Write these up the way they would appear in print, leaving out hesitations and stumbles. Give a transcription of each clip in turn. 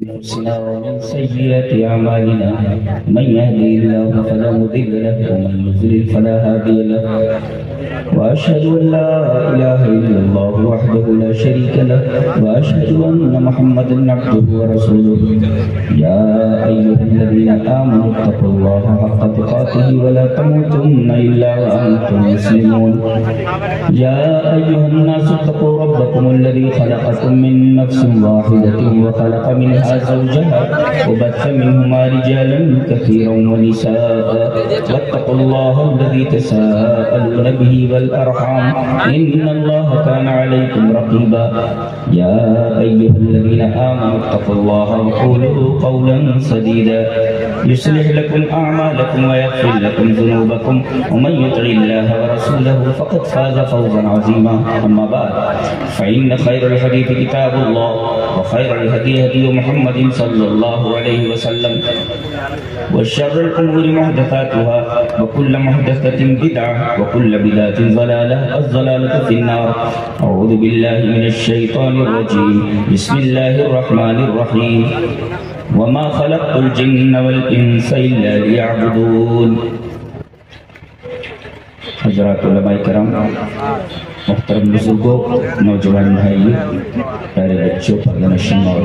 أنفسنا ومن سيئات أعمالنا من يهدي الله فلا مضل له ومن يضلل فلا هادي له وأشهد أن لا إله إلا الله وحده لا شريك له وأشهد أن محمدا عبده ورسوله يا أيها الذين آمنوا اتقوا الله حق تقاته ولا تموتن إلا وأنتم مسلمون يا أيها الناس اتقوا ربكم الذي خلقكم من نفس واحدة وخلق منها زوجها وبث منهما رجالا كثيرا ونساء واتقوا الله الذي تساءلون به والأرحام إن الله كان عليكم رقيبا يا أيها الذين آمنوا اتقوا الله وقولوا قولا سديدا يصلح لكم أعمالكم ويغفر لكم ذنوبكم ومن يطع الله ورسوله فقد فاز فوزا عظيما أما بعد فإن خير الحديث كتاب الله وخير الهدي هدي محمد صلى الله عليه وسلم وشر الأمور محدثاتها وكل محدثة بدعة وكل بدعة ضلالة الضلالة في النار أعوذ بالله من الشيطان الرجيم بسم الله الرحمن الرحيم وما خلقت الجن والإنس إلا ليعبدون حضرات علماء کرام، محترم بزرگوں، نوجوان بھائیوں، پیارے بچوں، پردہ نشین اور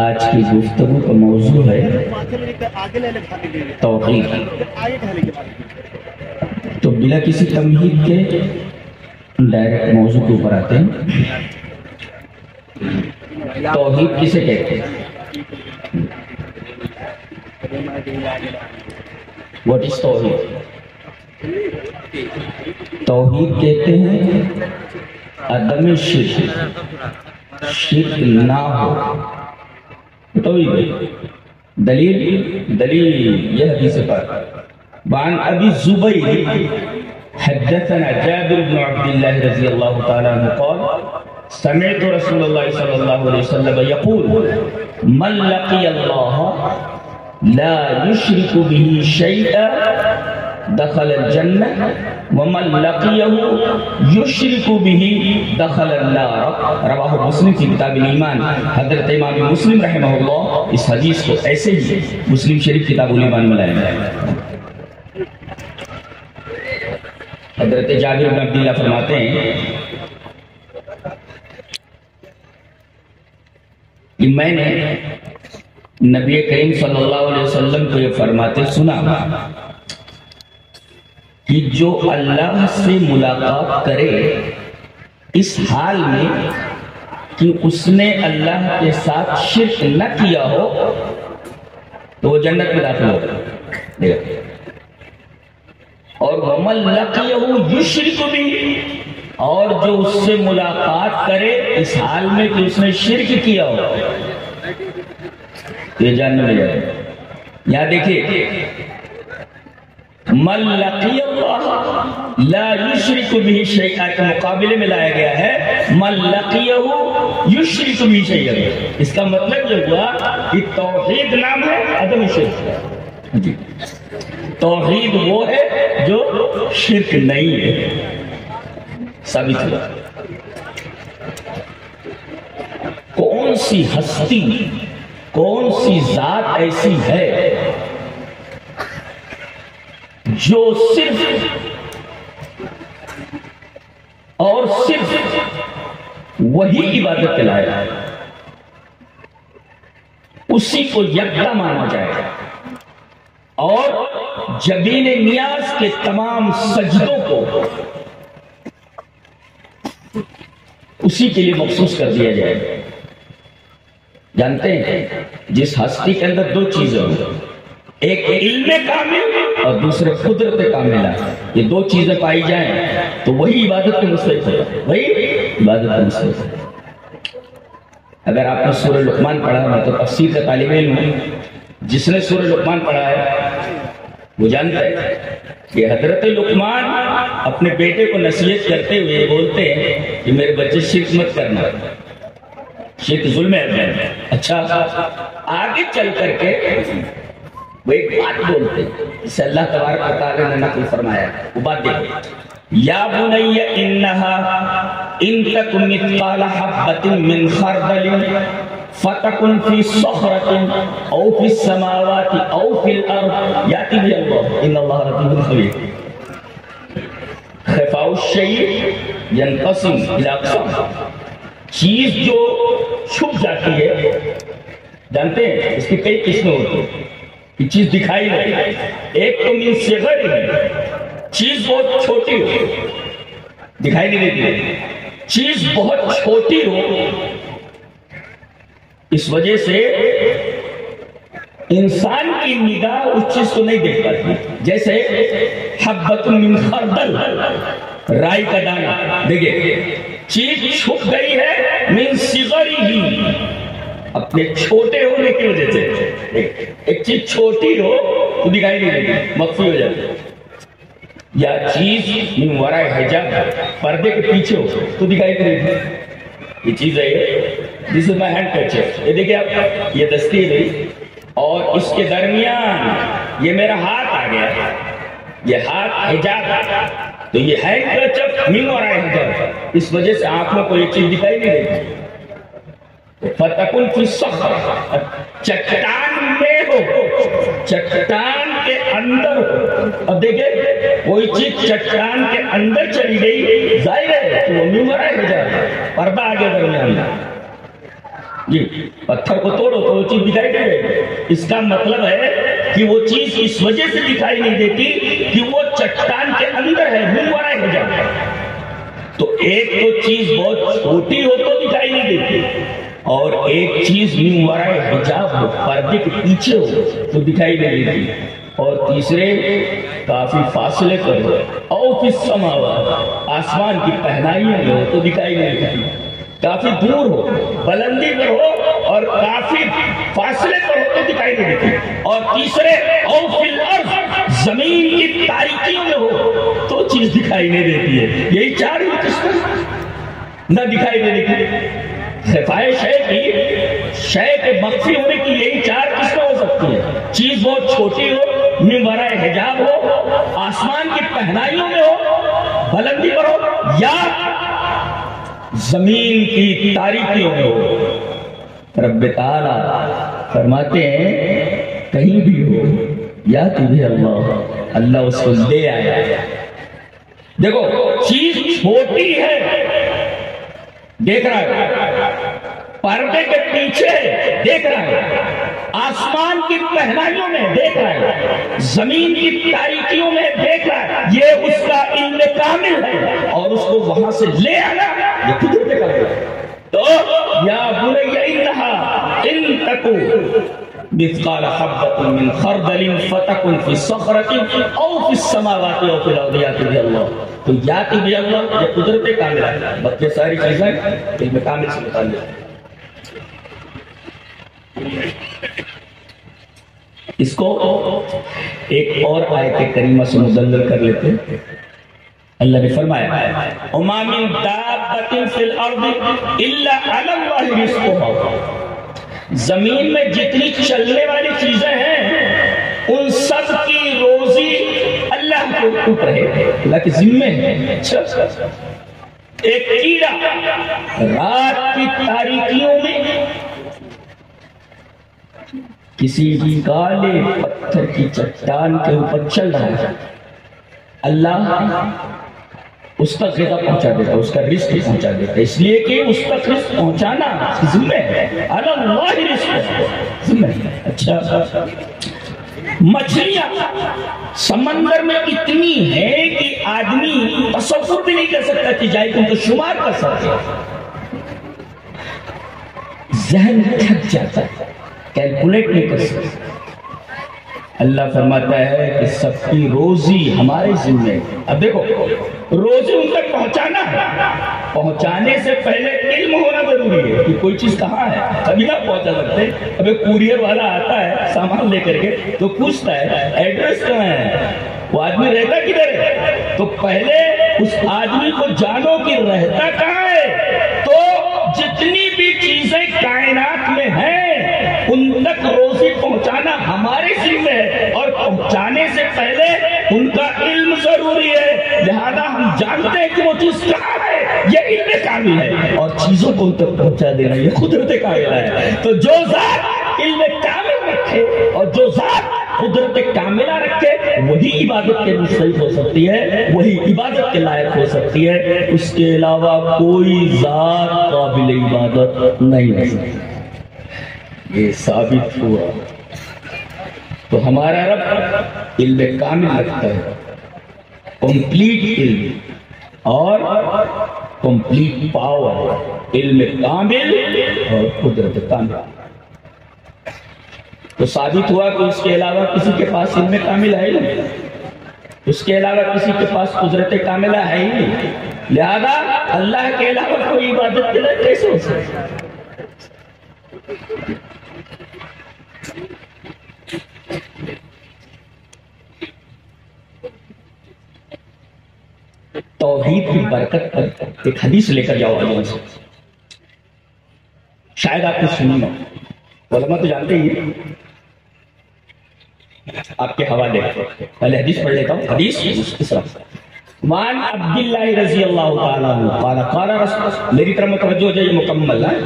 آج کی گفتگو کا موضوع ہے توحید۔ تو بلا کسی تمہید کے ڈائریکٹ موضوع کے اوپر آتے ہیں۔ توحید کسے کہتے ہیں؟ What is توحید؟ توحید کہتے ہیں عدم شرک، شرک نہ ہو، توحید۔ دلیل یہ حدیث پاک وعن ابی الزبیر حدثنا جابر بن عبد الله رضی اللہ تعالی عنہ قال سمعت رسول اللہ صلی اللہ علیہ وسلم یقول من لقی اللہ لا يشرك به شيئا دخل الجنة ومن لقيه يشرك به دخل النار رواہ مسلم کی کتاب الایمان۔ حضرت امام مسلم رحمہ اللہ اس حدیث کو ایسے ہی مسلم شریف کتاب الایمان میں لائے ہیں۔ حضرت جابر بن عبداللہ فرماتے ہیں کہ میں نے نبی کریم صلی اللہ علیہ وسلم کو یہ فرماتے سنا کہ جو اللہ سے ملاقات کرے اس حال میں کہ اس نے اللہ کے ساتھ شرک نہ کیا ہو تو وہ جنت میں داخل ہوگا، اور وَمَن لَقِيَهُ يُشْرِكُ بِهِ، اور جو اس سے ملاقات کرے اس حال میں کہ اس نے شرک کیا ہو یہ جاننے میں جائے۔ یہاں دیکھئے من لقی اللہ لا یشرک به شیئا کے مقابلے میں لایا گیا ہے من لقیہ یشرک به شیئا۔ اس کا مطلب یہ ہوا کہ توحید نام ہے عدم شرک۔ جی توحید وہ ہے جو شرک نہیں ہے۔ ثابت ہوا کون سی ہستی، کون سی ذات ایسی ہے جو صرف اور صرف وہی عبادت کے لائق ہے، اسی کو یکتا مانا جائے اور جبین نیاز کے تمام سجدوں کو اسی کے لیے مخصوص کر دیا جائے۔ جانتے ہیں جس ہستی کے اندر دو چیزیں ہیں، ایک علم کامل اور دوسرے قدرت کاملہ، یہ دو چیزیں پائی جائیں تو وہی عبادت کے مستحق ہے، وہی عبادت کے مستحق ہے۔ اگر آپ نے سورہ لقمان پڑھا ہے، میں تو تفسیر کا طالب علم ہوں، جس نے سورہ لقمان پڑھا ہے وہ جانتا ہے کہ حضرت لقمان اپنے بیٹے کو نصیحت کرتے ہوئے بولتے ہیں کہ میرے بچے شرک مت کرنا، شرک ظلم ہے۔ اچھا آگے چل کر کے وہ ایک بات بولتے ہیں جسے اللہ تبارک و تعالی نے نقل فرمایا، وہ بات دیکھو یا بنی انہا ان تک مثقال حبۃ من خردل فتکن فی صخرۃ او فی السماوات او فی الارض یاتی بها اللہ ان اللہ لطیف خبیر. خفاء الشیء ینقسم الی اقسام. چیز جو چھپ جاتی ہے، جانتے ہیں اس کی کئی قسمیں ہوتی ہیں. یہ چیز دکھائی نہیں. ایک تو من صغر، چیز بہت چھوٹی ہو، دکھائی نہیں دیتی. چیز بہت چھوٹی ہو، اس وجہ سے انسان کی نگاہ اس چیز کو نہیں دیکھ پاتی. جیسے حبۃ من خردل، رائی کا دانہ. دیکھیں چیز چھپ گئی ہے من صغرہ، اپنے چھوٹے ہونے کی وجہ سے. ایک چیز چھوٹی ہو تو دکھائی نہیں دیتی، مخفی ہو جاتی. یا چیز من وراء حجاب، پردے کے پیچھے ہو تو دکھائی نہیں دیتی. یہ چیز ہے، دس از مائی ہینڈ کرچیف. یہ دیکھیں آپ، یہ دستی ہے اور اس کے درمیان یہ میرا ہاتھ آ گیا، یہ ہاتھ حجاب. تو یہ ہینڈ کرچیف من وراء حجاب، اس وجہ سے آنکھوں کو یہ چیز دکھائی نہیں دیتی. فتکن فی الصخرۃ، چٹان میں ہو، چٹان کے اندر ہو. اب دیکھیں کوئی چیز چٹان کے اندر چلی گئی، ظاہر ہے کہ وہ من وراء حجاب، پردہ آ گیا درمیان میں. جی پتھر کو توڑو تو وہ چیز دکھائی دے گی. اس کا مطلب ہے کہ وہ چیز اس وجہ سے دکھائی نہیں دیتی کہ وہ چٹان کے اندر ہے، من وراء حجاب. تو ایک تو چیز بہت چھوٹی ہو تو دکھائی نہیں دیتی، اور ایک چیز من وراء حجاب ہو، پردے کے پیچھے ہو تو دکھائی نہیں دیتی. اور تیسرے کافی فاصلے پر ہو، او فی السماوات، آسمان کی پہنائیوں میں ہو تو دکھائی نہیں دیتی. کافی دور ہو، بلندی پر ہو اور کافی فاصلے پر ہو تو دکھائی نہیں دیتی. اور تیسرے او فی الارض، زمین کی تاریکیوں میں ہو تو چیز دکھائی نہیں دیتی ہے. یہی چار ہی قسمیں نہ دکھائی نہیں دیتی. خفائے شے کی، شے کے مخفی ہونے کی یہی چار قسمیں ہو سکتی ہیں. چیز بہت چھوٹی ہو، من وراء حجاب ہو، آسمان کی پہنائیوں میں ہو، بلندی پر ہو، یا زمین کی تاریکیوں میں ہو. رب تعالی فرماتے ہیں کہیں بھی ہو یا تمہیں اللہ اس کو لے آیا. دیکھو چیز چھوٹی ہے، دیکھ رہا ہے، پردے کے پیچھے دیکھ رہا ہے، آسمان کی پہنائیوں میں دیکھ رہا ہے، زمین کی تاریکیوں میں دیکھ رہا ہے. یہ اس کا علم کامل ہے، اور اس کو وہاں سے لے آنا یہ قدرت کا ہے. تو یا بنی انہا ان تکو مثقال حبۃ من خردل فتکن فی صخرۃ او فی السماوات او فی الارض یاتی بها اللہ. تو یاتی بها اللہ یہ قدرت کامل ہے، باقی ساری چیزیں علم کامل سے متعلق ہیں. اس کو ایک اور آیت کریمہ سے مدلل کر لیتے ہیں. اللہ نے فرمایا وَمَا مِن دَابَّةٍ فِي الْأَرْضِ إِلَّا عَلَى اللَّهِ رِزْقُهَا. زمین میں جتنی چلنے والی چیزیں ہیں ان سب کی روزی اللہ کے اوپر ہے، اللہ کے ذمے ہے. ایک کیڑا رات کی تاریکیوں میں کسی کالے پتھر کی چٹان کے اوپر چل رہا ہے، اللہ اس کا غذا پہنچا دیتا ہے، اس کا رزق پہنچا دیتا ہے. اس لیے کہ اس کا رزق پہنچانا ذمہ ہے، اللہ رزق ذمہ ہے. اچھا مچھلیاں سمندر میں اتنی ہیں کہ آدمی تصور بھی نہیں کر سکتا کہ جائے تم تو شمار کر سکتے، ذہن تھک جاتا ہے، کیلکولیٹ نہیں کر سکتا. اللہ فرماتا ہے کہ سب کی روزی ہمارے ذمے. اب دیکھو روزی ان تک پہنچانا ہے، پہنچانے سے پہلے علم ہونا ضروری ہے کہ کوئی چیز کہاں ہے. کبھی نہ پہنچا سکتے. اب ایک کوریئر والا آتا ہے سامان لے کر کے تو پوچھتا ہے ایڈریس کہاں ہے، وہ آدمی رہتا کدھر ہے. تو پہلے اس آدمی کو جانو کہ رہتا کہاں ہے. تو جتنی بھی چیزیں کائنات میں ہیں ان تک روزی پہنچانا ہمارے ذمہ ہے، اور پہنچانے سے پہلے ان کا علم علم ضروری ہے، لہذا ہم جانتے ہیں کہ وہ چیز کہاں ہے، یہ علم کامل ہے، اور چیزوں کو ان تک پہنچا دینا یہ قدرت کامل ہے۔ تو جو ذات علم کامل رکھے اور جو ذات قدرت کاملہ رکھے وہی عبادت کے مستحق ہو سکتی ہے، وہی عبادت کے لائق ہو سکتی ہے، اس کے علاوہ کوئی ذات قابل عبادت نہیں ہو سکتی۔ یہ ثابت ہوا۔ تو ہمارا رب علم کامل رکھتا ہے، کمپلیٹ علم اور کمپلیٹ پاور، علم کامل اور قدرت کامل۔ تو ثابت ہوا کہ اس کے علاوہ کسی کے پاس علم کامل ہے نہیں، اس کے علاوہ کسی کے پاس قدرت کاملہ ہے ہی نہیں، لہذا اللہ کے علاوہ کوئی عبادت کے لیے کیسے ہو سکتا؟ توحید کی برکت پر ایک حدیث لے کر جاؤ آج سے، شاید آپ کو سنی ہو، علماء تو جانتے ہی ہیں، آپ کے حوالے پہلے حدیث پڑھ لیتا ہوں۔ حدیث اس طرح وان عبداللہ رضی اللہ تعالیٰ عنہ قال رسول، میری طرف متوجہ ہو جائے، یہ مکمل ہے،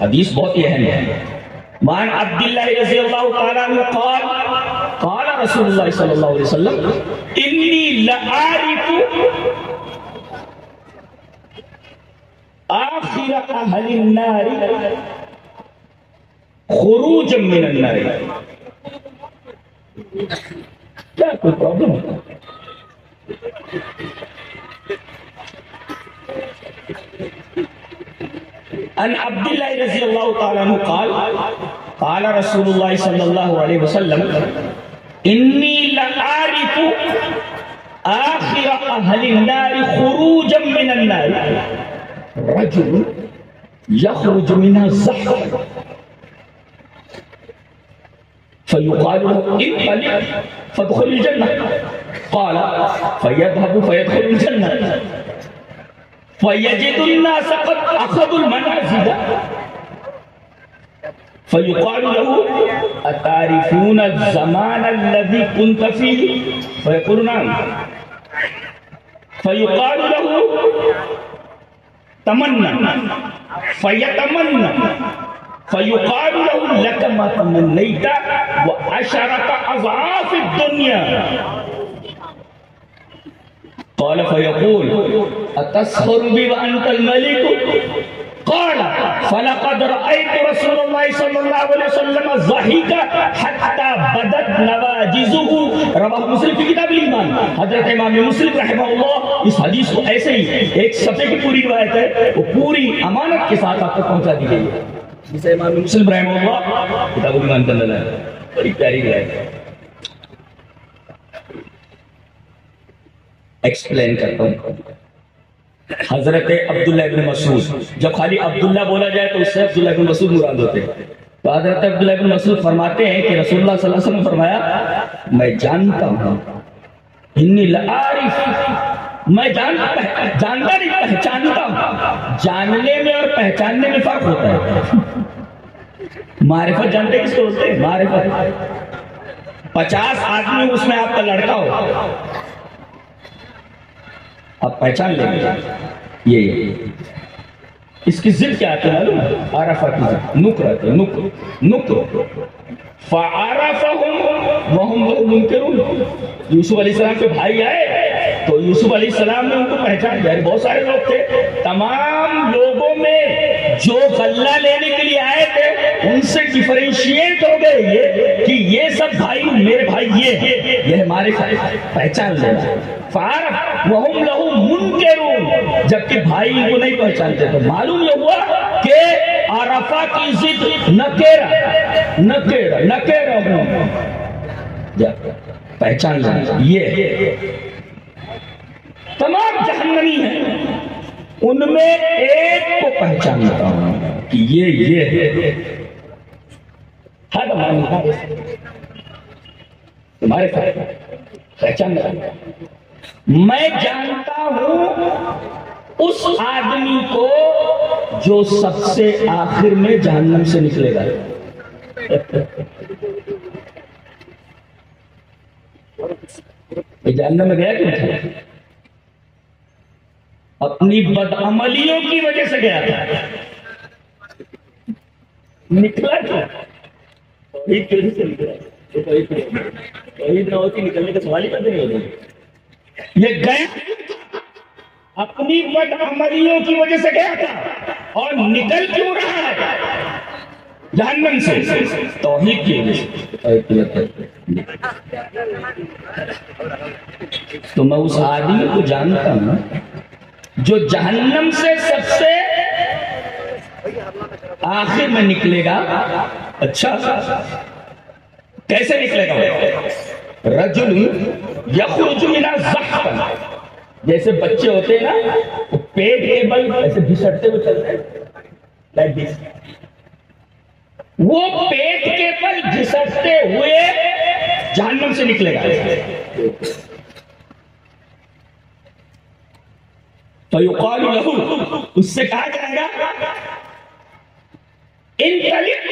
حدیث بہت ہی اہم ہے۔ وان عبداللہ رضی اللہ تعالیٰ عنہ قال رسول اللہ صلی اللہ علیہ وسلم انی لعارف آخر اہل النار خروجا من النار۔ کیا کوئی پرابلم ہوتا ہے؟ ان عبداللہ رضی اللہ تعالیٰ عنہ قال رسول اللہ صلی اللہ علیہ وسلم انی لعارف آخر اہل النار خروجا من النار رجل یخرج منها الزحف فيقال له انطلق فادخل الجنة، قال فيذهب فيدخل الجنة فيجد الناس قد أخذوا المنازل فيقال له أتعرفون الزمان الذي كنت فيه؟ فيقول نعم، فيقال له تمنى فيتمنى فيقال له لك ما تمنيت وعشرة أضعاف الدنيا، قال فيقول أتسخر بي وأنت الملك؟ قال فلقد رأيت رسول الله صلى الله عليه وسلم ضحك حتى بدت نواجذه، رواہ مسلم کی کتاب الایمان۔ حضرت امام مسلم رحمہ اللہ اس حدیث کو ایسے ہی ایک صفحے کی پوری روایت ہے، وہ پوری امانت کے ساتھ آپ کو پہنچا دی گئی ہے، جسے امام مسلم رحمہ اللہ کتاب الایمان کا نام ہے، بڑی پیاری روایت ہے۔ ایکسپلین کرتا ہوں۔ حضرت عبداللہ ابن مسعود، جب خالی عبداللہ بولا جائے تو اس سے عبداللہ ابن مسعود مراد ہوتے ہیں، تو حضرت عبداللہ ابن مسعود فرماتے ہیں کہ رسول اللہ صلی اللہ علیہ وسلم فرمایا میں جانتا ہوں، انی لعارف، میں جانتا نہیں پہچانتا ہوں۔ جاننے میں اور پہچاننے میں فرق ہوتا ہے۔ معرفت جانتے کس کو ہوتے ہیں؟ معرفت 50 آدمی اس میں آپ کا لڑکا ہو، آپ پہچان لیں گے یہ اس کی ضد کیا آتی ہے معلوم ہے؟ عرفہ کی ضد، نکر آتی ہے، نکر فَعَرَفَهُمْ وَهُمْ لَهُ مُنْكِرُونَ۔ یوسف علیہ السلام کے بھائی آئے تو یوسف علیہ السلام نے ان کو پہچان لیا، بہت سارے لوگ تھے، تمام لوگوں میں جو غلہ لینے کے لیے آئے تھے ان سے ڈیفرینشیٹ ہو گئے یہ کہ یہ سب بھائی میرے بھائی یہ ہمارے پہچان لینا۔ فَعَرَفَ وَهُمْ لَهُ مُنْكِرُونَ، جبکہ بھائی ان کو نہیں پہچانتے، تو معلوم یہ ہوا کہ عرفہ کی ضد نکیرہ ہوں، پہچان لینا۔ یہ تمام جہنمی ہیں، ان میں ایک کو پہچانتا ہوں کہ یہ ہے، تمہارے پہچان لینا۔ میں جانتا ہوں اس آدمی کو جو سب سے آخر میں جہنم سے نکلے گا۔ جہنم میں گیا کیوں تھا؟ اپنی بدعملیوں کی وجہ سے گیا تھا. نکلا کیا؟ توحید کی وجہ سے نکلا. توحید نہ ہوتی نکلنے کا سوال ہی پیدا نہیں ہوتا. یہ گیا اپنی بدعملیوں کی وجہ سے گیا تھا اور نکل کیوں رہا ہے جہنم سے؟ توحید کی وجہ سے. تو میں اس آدمی کو جانتا ہوں جو جہنم سے سب سے آخر میں نکلے گا. اچھا کیسے نکلے گا؟ رجل یخرج من الزحف، جیسے بچے ہوتے ہیں نا وہ پیٹ کے بل ایسے گھسٹتے ہوئے چلتے ہیں لائک دس، وہ پیٹ کے بل گھسٹتے ہوئے جہنم سے نکلے گا. فیقال له، اس سے کہا جائے گا انطلق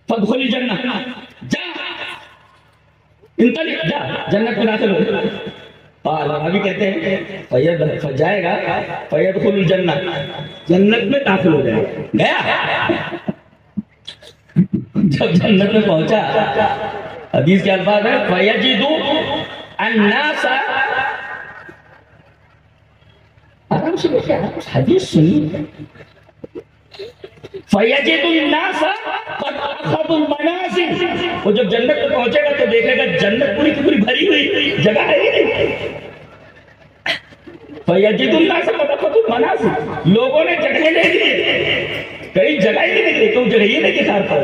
فادخل الجنہ، جا انطلق جا جنت میں داخل ہو. قال ابھی کہتے ہیں جائے گا فیدخل الجنہ، جنت میں داخل ہو جائے گا. گیا جب جنت میں پہنچا، حدیث کے الفاظ ہے فیجد الناس، آرام سے بیٹھے حدیث سنی، فیجد الناس قد اخذوا المنازل، وہ جب جنت میں پہنچے گا تو دیکھے گا جنت پوری کی پوری بھری ہوئی جگہ ہے ہی نہیں. فیجد الناس قد اخذوا المنازل، لوگوں نے جگہیں لے لی، کئی جگہ ہی نہیں دیکھی، تو جگہ ہی نہیں دکھا پا.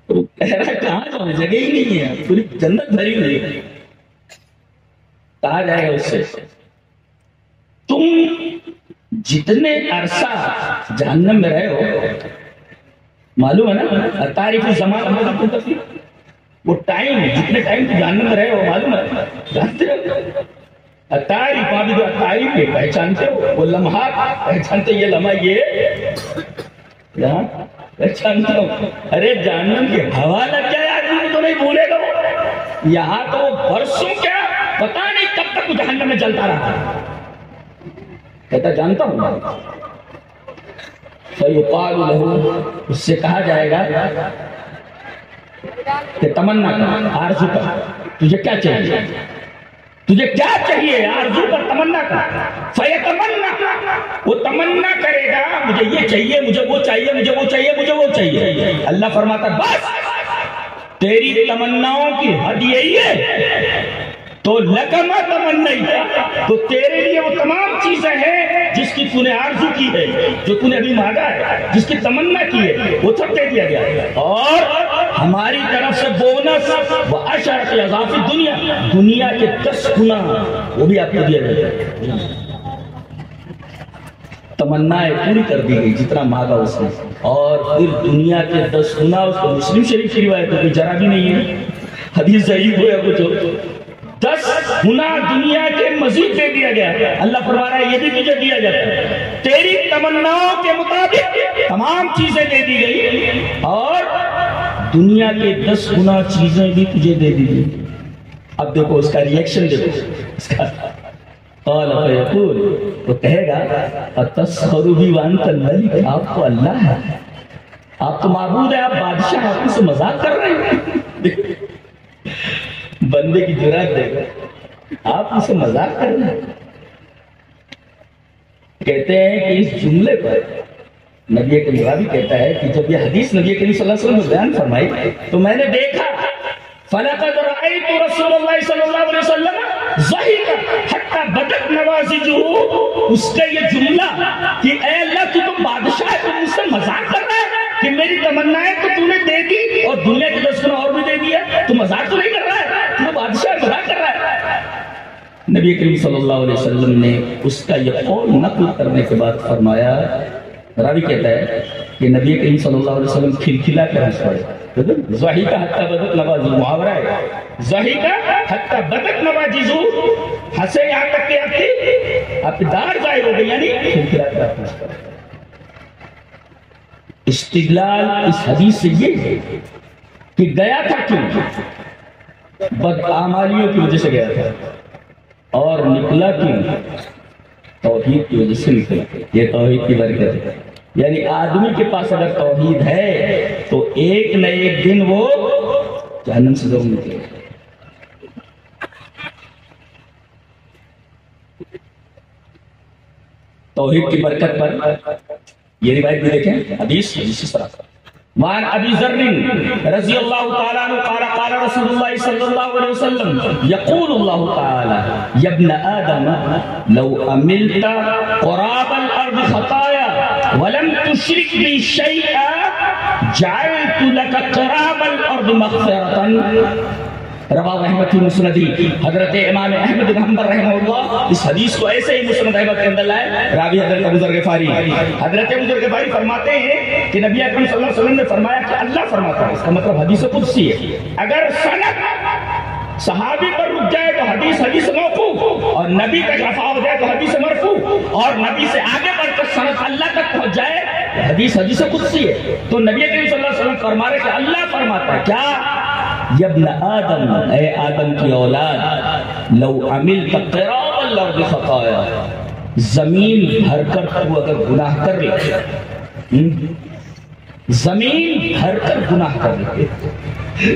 کہہ رہا ہے کہاں جاؤں، جگہ ہی نہیں ہے، پوری جنت بھری ہوئی. کہا جائے گا اس سے تم جتنے عرصہ جہنم میں رہے ہو، معلوم ہے نا تعریف الزمان، وہ ٹائم جتنے ٹائم تم جہنم میں رہے ہو معلوم ہے، جانتے ہو تعریف، آپ جو تعریف ہے پہچانتے ہو، وہ لمحات پہچانتے، یہ لمحہ یہ یہاں پہچانتا ہوں. ارے جہنم کی ہوا لگ جائے آدمی تو نہیں بھولے گا، یہاں تو برسوں کیا پتا نہیں کب تک وہ جہنم میں چلتا رہتا. کہتا جانتا ہوں. فیقال له، اس سے کہا جائے گا کہ تمنا کر، آرزو کر، تجھے کیا چاہیے، تجھے کیا چاہیے، آرزو کر، تمنا کر. فیتمنا، وہ تمنا کرے گا مجھے یہ چاہیے، مجھے وہ چاہیے، مجھے وہ چاہیے، مجھے وہ چاہیے. اللہ فرماتا بس تیری تمناؤں کی حد یہی ہے تو لکما تمنیت، تو تیرے لیے وہ تمام چیزیں ہیں جس کی تو نے آرزو کی ہے، جو تو نے ابھی مانگا ہے، جس کی تمنا کی ہے، وہ سب دے دیا گیا. اور ہماری طرف سے بونس وعشرۃ اضعاف الدنیا، دنیا کے 10 گنا وہ بھی آپ کو دیا جائے. تمنائیں پوری کر دی گئی جتنا مانگا اس نے، اور پھر دنیا کے 10 گنا. اس کو مسلم شریف کی روایت ہے، ذرا بھی نہیں ہے، حدیث ضعیف ہو یا کچھ ہو، 10 گنا دنیا کے مزید دے دیا گیا. اللہ فرما رہا ہے یہ بھی تجھے دیا جاتا ہے، تیری تمناؤں کے مطابق تمام چیزیں دے دی گئی، اور دنیا کے 10 گنا چیزیں بھی تجھے دے دی گئی. اب دیکھو اس کا ریئیکشن، دیکھو اس کا. قال فیقول، تو کہے گا اتسخر بی وانت الملک، آپ تو اللہ ہے، آپ تو معبود ہے، آپ بادشاہ، آپ سے مذاق کر رہے ہیں. بندے کی جرات دیکھو، آپ اسے مذاق کر رہے ہیں. کہتے ہیں کہ اس جملے پر نبی کریم راوی کہتا ہے کہ جب یہ حدیث نبی کریم صلی اللہ علیہ وسلم نے بیان فرمائی تو میں نے دیکھا فَلَقَدْ رَأَيْتُ رَسُولَ اللَّهِ صلی اللہ علیہ وسلم ضَحِكَ حَتَّى بَدَتْ نَوَاجِذُهُ. اس کا یہ جملہ کہ اے اللہ تو بادشاہ ہے، تو مجھ سے مذاق کر رہا ہے کہ میری تمنائیں تو تو نے دے دی اور دنیا کے 10 گنا اور بھی دے دیا، تو مذاق تو نہیں کر رہا ہے، تو بادشاہ مذاق کر رہا ہے. نبی کریم صلی اللہ علیہ وسلم نے اس کا یہ قول نقل کرنے کے بعد فرمایا، راوی کہتا ہے کہ نبی کریم صلی اللہ علیہ وسلم کھلکھلا کر ہنس پڑے. ضحیکہ حتی بدت نواجذ، محاورہ ہے، ضحیکہ حتی بدت نواجذ، ہنسے یہاں تک کہ آپ کی دار ظاہر ہو گئی، یعنی کھلکھلا کر ہنس پڑے. استدلال اس حدیث سے یہ ہے کہ گیا تھا کیوں؟ بدعمالیوں کی وجہ سے گیا تھا. اور نکلا کیوں؟ توحید کی وجہ سے نکلا. یہ توحید کی برکت ہے. یعنی آدمی کے پاس اگر توحید ہے تو ایک نہ ایک دن وہ جہنم سے ضرور نکلے گا. توحید کی برکت پر یہ روایت بھی دیکھیں. حدیث اس طرح کا وعن ابی ذر رضی اللہ تعالی عنہ قال قال رسول اللہ صلی اللہ علیہ وسلم یقول اللہ تعالی یا ابن آدم لو عملت قراب الارض خطایا ولم تشرک بی شیئا جعلت لك قراب الارض مغفرة. رواہ احمد کی مسندی. حضرت امام احمد بن حنبل رحمہ اللہ اس حدیث کو ایسے ہی مسند احمد کے اندر لائے. راوی حضرت ابو ذر غفاری. حضرت ابو ذر غفاری فرماتے ہیں کہ نبی اکرم صلی اللہ علیہ وسلم نے فرمایا کہ اللہ فرماتا ہے. اس کا مطلب حدیث قدسی ہے. اگر سند صحابی پر رک جائے تو حدیث موقوف، اور نبی تک رفع ہو جائے تو حدیث مرفوع، اور نبی سے آگے بڑھ کر سند اللہ تک پہنچ جائے حدیث قدسی ہے. تو نبی کریم صلی اللہ علیہ وسلم فرما رہے کہ اللہ فرماتا ہے کیا؟ یا ابن آدم، اے آدم کی اولاد، لو عملت قراب الارض خطایا، زمین بھر کر تو اگر گناہ کر لے، زمین بھر کر گناہ کر لے.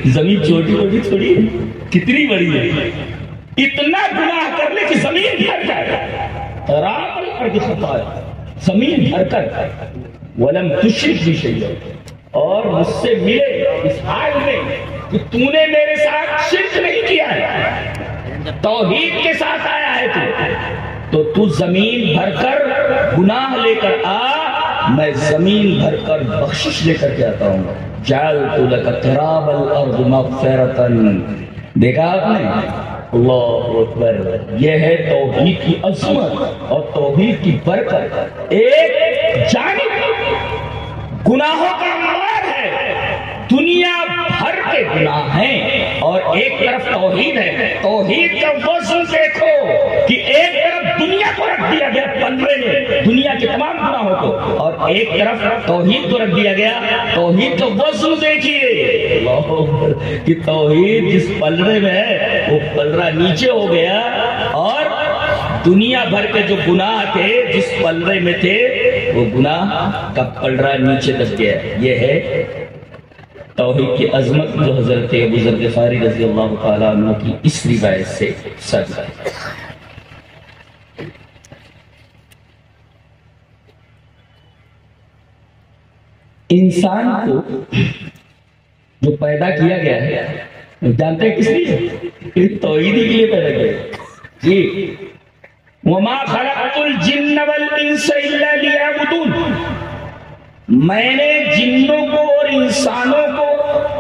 زمین چھوٹی چھوٹی تھوڑی ہے، کتنی بڑی ہے. اتنا گناہ کر لے کہ زمین بھر جائے. قراب الارض خطایا، زمین بھر کر. ولم تشرک بی شیئا، اور مجھ سے ملے اس حال میں کہ تو نے میرے ساتھ شرک نہیں کیا ہے، توحید کے ساتھ آیا ہے تو زمین بھر کر گناہ لے کر آ، میں زمین بھر کر بخشش لے کر کے آتا ہوں. جعلت لك قراب الارض مغفرة. دیکھا آپ نے؟ اللہ اکبر. یہ ہے توحید کی عظمت اور توحید کی برکت. ایک جانب گناہوں کا انوار ہے، دنیا بھر کے گناہ ہیں، اور ایک طرف توحید ہے. توحید کا وزن دیکھو کہ ایک طرف دنیا کو رکھ دیا گیا پلڑے میں، دنیا کے تمام گناہوں کو، اور ایک طرف توحید کو رکھ دیا گیا. توحید کا وزن دیکھیے کہ توحید جس پلڑے میں ہے وہ پلڑا نیچے ہو گیا، اور دنیا بھر کے جو گناہ تھے جس پلڑے میں تھے وہ گناہ کا پلڑا نیچے دب گیا. یہ ہے توحید کی عظمت جو حضرت ابو ذر غفاری رضی اللہ تعالیٰ عنہ کی اس روایت سے سچ ہے. انسان کو جو پیدا کیا گیا ہے جانتے ہیں کس لیے؟ توحید کے لیے پیدا کیا گیا. جی وَمَا خَلَقْتُ الْجِنَّ وَالْإِنسَ إِلَّا لِيَعْبُدُونَ. میں نے جنوں کو اور انسانوں کو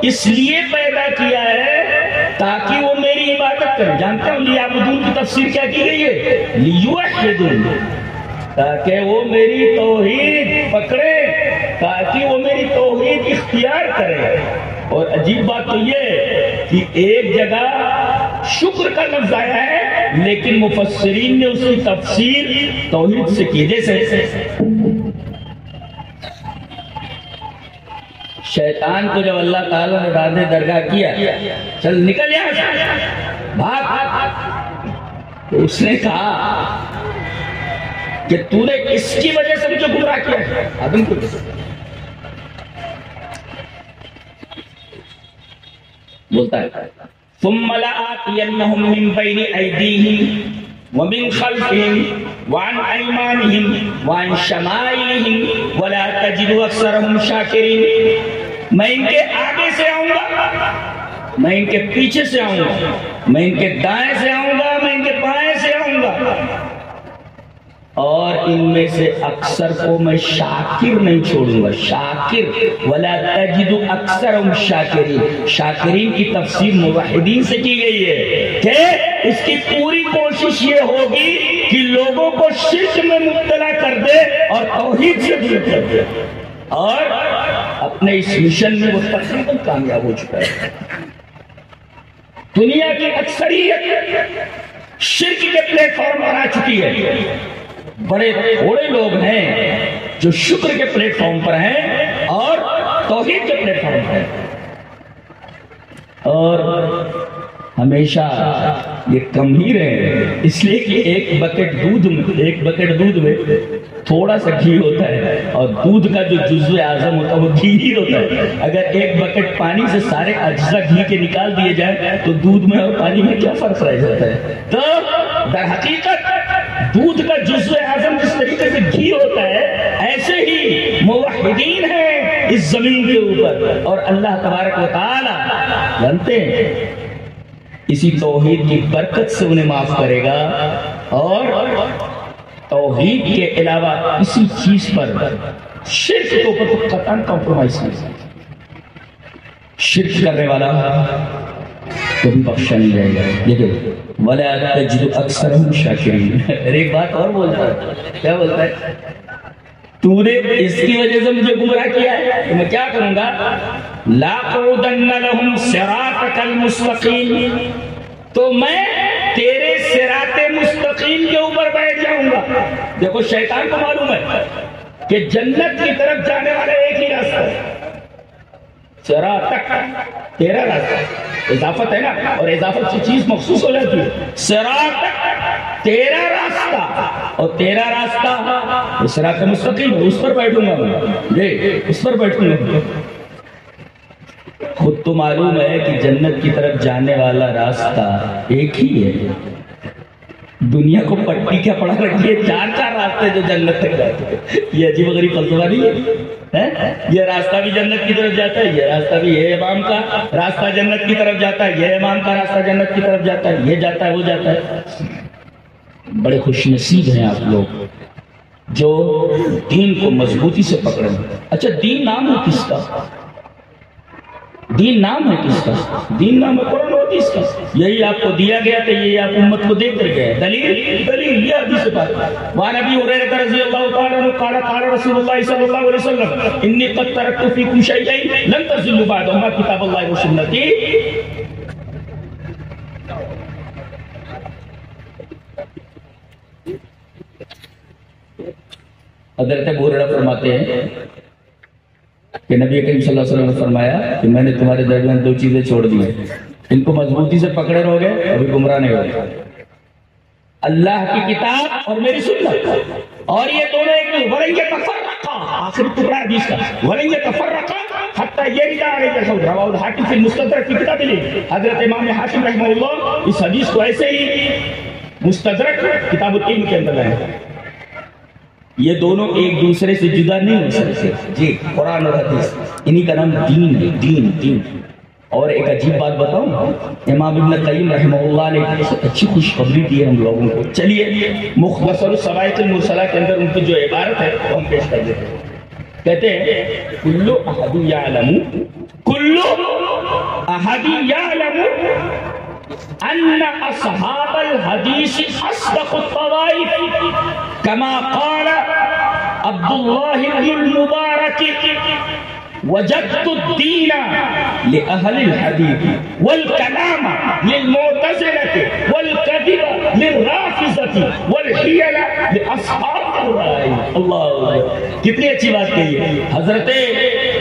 اس لیے پیدا کیا ہے تاکہ وہ میری عبادت کریں. جانتے ہو لیعبدون کی تفسیر کیا کی گئی ہے؟ لیوحدون، تاکہ وہ میری توحید پکڑے، تاکہ وہ میری توحید اختیار کرے. اور عجیب بات تو یہ کہ ایک جگہ شکر کا لفظ آیا ہے لیکن مفسرین نے اس کی تفسیر توحید سے کی. جیسے شیطان کو جب اللہ تعالیٰ نے راز درگاہ کیا، چل نکل یہاں سے بھاگ، تو اس نے کہا کہ تو نے اس کی وجہ سے مجھے گمراہ کیا ہے. آدم کو بولتا ہے ثم لآتینہم من بین ایدیہم ومن خلفهم وعن ایمانہم وعن شمائلہم ولا تجد اکثرہم شاکرین. میں ان کے آگے سے آؤں گا، میں ان کے پیچھے سے آؤں گا، میں ان کے دائیں سے آؤں گا، میں ان کے بائیں سے آؤں گا، اور ان میں سے اکثر کو میں شاکر نہیں چھوڑوں گا. شاکر ولا تجد اکثرہم شاکرین. شاکرین کی تفسیر موحدین سے کی گئی ہے کہ اس کی پوری کوشش یہ ہوگی کہ لوگوں کو شرک میں مبتلا کر دے اور توحید سے دور کر دے، اور اپنے اس مشن میں وہ تقریباً کامیاب ہو چکا ہے. دنیا کی اکثریت شرک کے پلیٹ فارم پر آ چکی ہے. بڑے تھوڑے لوگ ہیں جو شکر کے پلیٹ فارم پر ہیں اور توحید کے پلیٹ فارم پر ہیں. اور ہمیشہ یہ کم ہی رہے، اس لیے کہ ایک بکٹ دودھ میں تھوڑا سا گھی ہوتا ہے، اور دودھ کا جو جزو اعظم ہوتا ہے وہ گھی ہی ہوتا ہے۔ اگر ایک بکٹ پانی سے سارے اجزاء گھی کے نکال دیے جائیں تو دودھ میں اور پانی میں کیا فرق رہ جاتا ہے؟ تو در حقیقت دودھ کا جزو اعظم جس طریقے سے گھی ہوتا ہے، ایسے ہی موحدین ہیں اس زمین کے اوپر، اور اللہ تبارک و تعالی جانتے ہیں اسی توحید کی برکت سے انہیں معاف کرے گا، اور توحید کے علاوہ اسی چیز پر شرک کے اوپر تو قطعاً کمپرومائز نہیں، شرک کرنے والا کبھی بخشا نہیں جائے گا۔ دیکھیں وَلَا تَجِدُ أَكْثَرَهُمْ شَاكِرِينَ۔ ایک بات اور بولتا ہے، کیا بولتا ہے؟ تو نے اس کی وجہ سے مجھے گمراہ کیا ہے تو میں کیا کروں گا؟ لَأَقْعُدَنَّ لَهُمْ صِرَاطَكَ الْمُسْتَقِيمَ، تو میں تیرے صراط مستقیم کے اوپر بیٹھ جاؤں گا۔ دیکھو شیطان کو معلوم ہے کہ جنت کی طرف جانے والا ایک ہی راستہ ہے، صراط، تیرا راستہ، اضافت ہے نا، اور اضافت سے چیز مخصوص ہو جاتی ہے۔ صراط تیرا راستہ، اور تیرا راستہ صراط مستقیم، اس پر بیٹھوں گا میں، اس پر بیٹھوں گا۔ خود تو معلوم ہے کہ جنت کی طرف جانے والا راستہ ایک ہی ہے، دنیا کو پٹی کیا پڑا رکھی ہے، چار راستے جو جنت تک جاتے ہیں۔ یہ عجیب غریب فلسفہ نہیں ہے، یہ راستہ بھی جنت کی طرف جاتا ہے، یہ راستہ بھی، یہ امام کا راستہ جنت کی طرف جاتا ہے، یہ امام کا راستہ جنت کی طرف جاتا ہے، یہ جاتا ہے وہ جاتا ہے۔ بڑے خوش نصیب ہیں آپ لوگ جو دین کو مضبوطی سے پکڑیں۔ اچھا دین نام ہے کس کا؟ دین نام ہے کس کا؟ دین نام ہے قرآن و حدیث کا، یہی آپ کو دیا گیا تھا، یہی آپ امت کو دے کر گئے۔ دلیل یہ حدیث پاک، وعن ابی ہریرہ رضی اللہ تعالی عنہ قال قال رسول اللہ صلی اللہ علیہ وسلم انی قد ترکت فیکم شیئین لن تضلوا بعدہما کتاب اللہ و سنتی۔ حضرت ابو ہریرہ فرماتے ہیں کہ نبی کریم صلی اللہ علیہ وسلم نے فرمایا کہ میں نے تمہارے درمیان دو چیزیں چھوڑ دی ہیں، ان کو مضبوطی سے پکڑے رہو گے ابھی گمراہ نہیں ہوگے، اللہ کی کتاب اور میری سنت، اور یہ دونوں ایک وَلَن يَتَفَرَّقَا، آخری ٹکڑا حدیث کا، وَلَن يَتَفَرَّقَا حَتَّى يَرِدَ عَلَيَّ الْحَوْضُ، رواه الحاکم فی المستدرک فی کتاب لی۔ حضرت امام حاکم رحمہ اللہ اس حدیث کو ایسے ہی مستدرک کتاب العلم کے اندر لائے۔ یہ دونوں ایک دوسرے سے جدا نہیں ہو سکتے، جی قرآن اور حدیث، انہی کا نام دین ہے، دین۔ اور ایک عجیب بات بتاؤں، امام ابن قیم رحمہ اللہ نے اچھی خوشخبری دی ہے ہم لوگوں کو۔ چلیے مختصر الصواعق المرسلہ کے اندر ان کی جو عبارت ہے وہ ہم پیش کر دیتے ہیں۔ کہتے ہیں کل احد یعلم ان اصحاب الحدیث اصدق الطوائف كما قال عبد الله بن المبارك وجدت الدين لأهل الحديث والكلام للمعتزلة والكذب للرافضة والحيل لأصحاب الرأي۔ اللہ، کتنی اچھی بات کہی ہے حضرت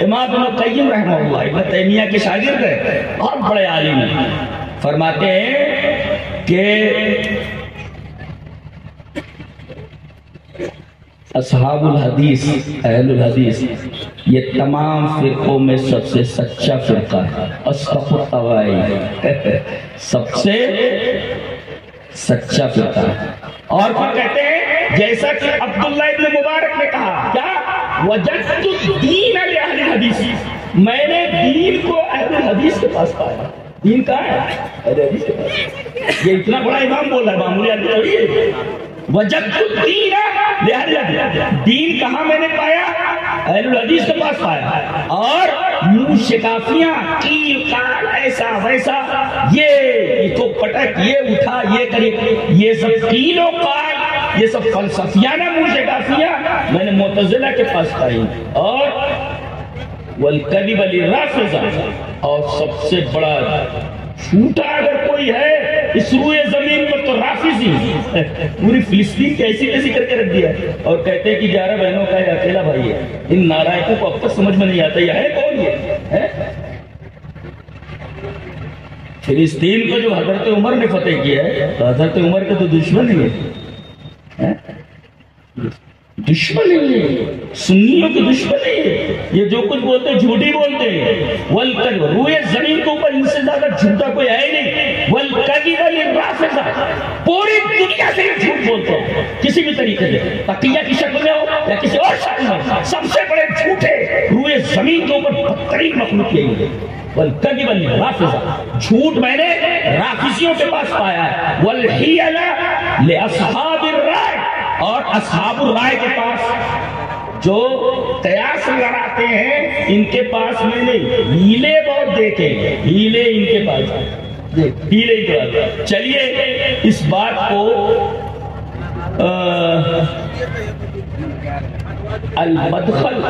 امام ابن قیم رحمہ اللہ، ابن تیمیہ کے شاگرد ہیں، بہت بڑے عالم ہیں، فرماتے ہیں کہ اصحاب الحدیث، اہل الحدیث، یہ تمام فرقوں میں سب سے سچا فرقہ ہے، اصدق الطوائف، سب سے سچا فرقہ ہے۔ اور پھر کہتے ہیں جیسا کہ عبداللہ ابن مبارک نے کہا، کیا وجدت الدین لأہل الحدیث، میں نے دین کو اہل الحدیث کے پاس پایا۔ دین کہاں ہے؟ اہل حدیث کے پاس۔ یہ اتنا بڑا امام بول رہا ہے، معمولی آدمی تھوڑی ہے۔ وجدت الدین لأہل الحدیث، دین کہاں میں نے پایا؟ اہل الحدیث کے پاس پایا۔ اور منہ شکافیاں، کیل کال، ایسا ویسا، یہ تو پٹک، یہ اٹھا، یہ کرے، یہ سب کیل و کال، یہ سب فلسفیانہ منہ شکافیاں میں نے معتزلہ کے پاس پائی۔ اور والکذب للرافضہ، اور سب سے بڑا جھوٹا اگر کوئی ہے اس روئے زمین پر تو رافضی، پوری فلسطین کی ایسی کیسی کر کے رکھ دیا، اور کہتے ہیں کہ 11 بہنوں کا یہ اکیلا بھائی ہے۔ ان نارائقوں کو اب تک سمجھ میں نہیں آتا یہ ہے کون، یہ ہے فلسطین کو جو حضرت عمر نے فتح کیا ہے، تو حضرت عمر کا تو دشمن ہی ہے، دشمن ہی ہے، سنیوں کے دشمن ہی ہے۔ یہ جو کچھ بولتے ہیں جھوٹی بولتے ہیں۔ والکذب، روئے زمین کے اوپر ان سے زیادہ جھوٹا کوئی ہے ہی نہیں۔ والکذب للرافضہ، پوری دنیا سے یہ جھوٹ بولتے ہیں کسی بھی طریقے سے، تقیہ کی شکل میں ہو یا کسی اور شکل میں، سب سے بڑے جھوٹے روئے زمین کے اوپر بدترین مخلوق یہی ہے۔ والکذب للرافضہ، جھوٹ میں نے رافضیوں کے پاس پایا ہے۔ والحیل لاصحاب الرائے، اور اصحاب الرائے کے پاس جو قیاس لڑاتے ہیں، ان کے پاس میں نے ہیلے بہت دیکھے، ہیلے ان کے پاس، ہیلے ان کے پاس۔ چلیے اس بات کو المدخل